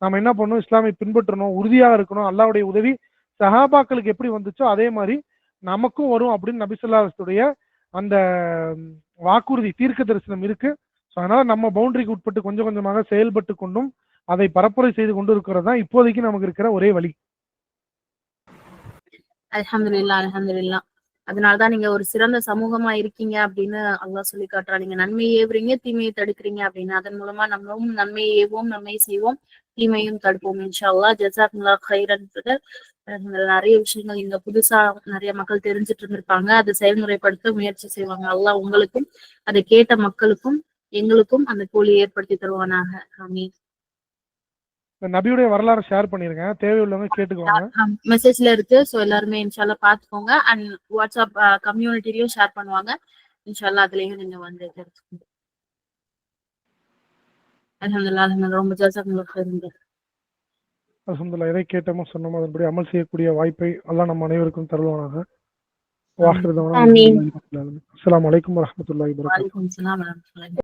[SPEAKER 1] நாம என்ன பண்ணணும், இஸ்லாமை பின்பற்றணும், உறுதியாக இருக்கணும். அல்லாஹ்வுடைய உதவி சஹாபாக்களுக்கு எப்படி வந்துச்சோ அதே மாதிரி நமக்கும் வரும் அப்படின்னு நபி ஸல்லல்லாஹு அலைஹி வஸல்லம் அந்த வாக்குறுதி தீர்க்க தரிசனம் இருக்கு. ஸோ அதனால நம்ம பவுண்டரிக்கு உட்பட்டு கொஞ்சமாக செயல்பட்டு கொண்டும் அதை பரப்புரை செய்து கொண்டு இருக்கிறது தான் இப்போதைக்கு நமக்கு இருக்கிற ஒரே வழி.
[SPEAKER 2] அல்ஹம்துலில்லாஹ். அதனாலதான் நீங்க ஒரு சிறந்த சமூகமா இருக்கீங்க அப்படின்னு அல்லாஹ் சொல்லி காட்டுறா. நீங்க நன்மையை ஏவுறீங்க, தீமையை தடுக்கிறீங்க அப்படின்னு. அதன் மூலமா நம்மளும் நன்மையை ஏவோம், நன்மையை செய்வோம், தீமையும் தடுப்போம் இன்ஷா அல்லாஹ். ஜஸாக்குமுல்லாஹ் கைரன் பிரதர். நிறைய விஷயங்கள் இங்க புதுசா நிறைய மக்கள் தெரிஞ்சுட்டு இருந்திருப்பாங்க. அதை செயல்முறைப்படுத்த முயற்சி செய்வாங்க. அல்லாஹ் உங்களுக்கும் அதை கேட்ட மக்களுக்கும் எங்களுக்கும் அந்த கூலி ஏற்படுத்தி தருவானாக. ஆமீன்.
[SPEAKER 1] நபியுடைய வரலாறு ஷேர் பண்ணிருங்க, தேவையுள்ளவங்க கேட்டுக்கோங்க.
[SPEAKER 2] மெசேஜ்ல இருக்கு. சோ எல்லாருமே இன்ஷால்லா பாத்துக்கோங்க. அண்ட் வாட்ஸ்அப் கம்யூனிட்டிலயும் ஷேர் பண்ணுவாங்க. இன்ஷால்லா அதுலயும் நீங்க வந்து தெரிஞ்சுக்கோங்க. அல்ஹம்துலில்லாஹ். ரொம்ப ஜஸாக்கல்லாஹ் ஹைரன்.
[SPEAKER 1] அல்ஹம்துலில்லாஹ். எதை கேட்டோமோ சொன்னோமோ அதன்படி அமல் செய்யக்கூடிய வாய்ப்பை அல்லாஹ் நம்ம அனைவருக்கும் தருவானாக. வாஹிரு தஅவானா அஸ்ஸலாமு அலைக்கும் வரஹ்மத்துல்லாஹி வபரகாத்துஹு.
[SPEAKER 2] வலைக்கும் ஸலாம் வரஹ்மத்துல்லாஹி.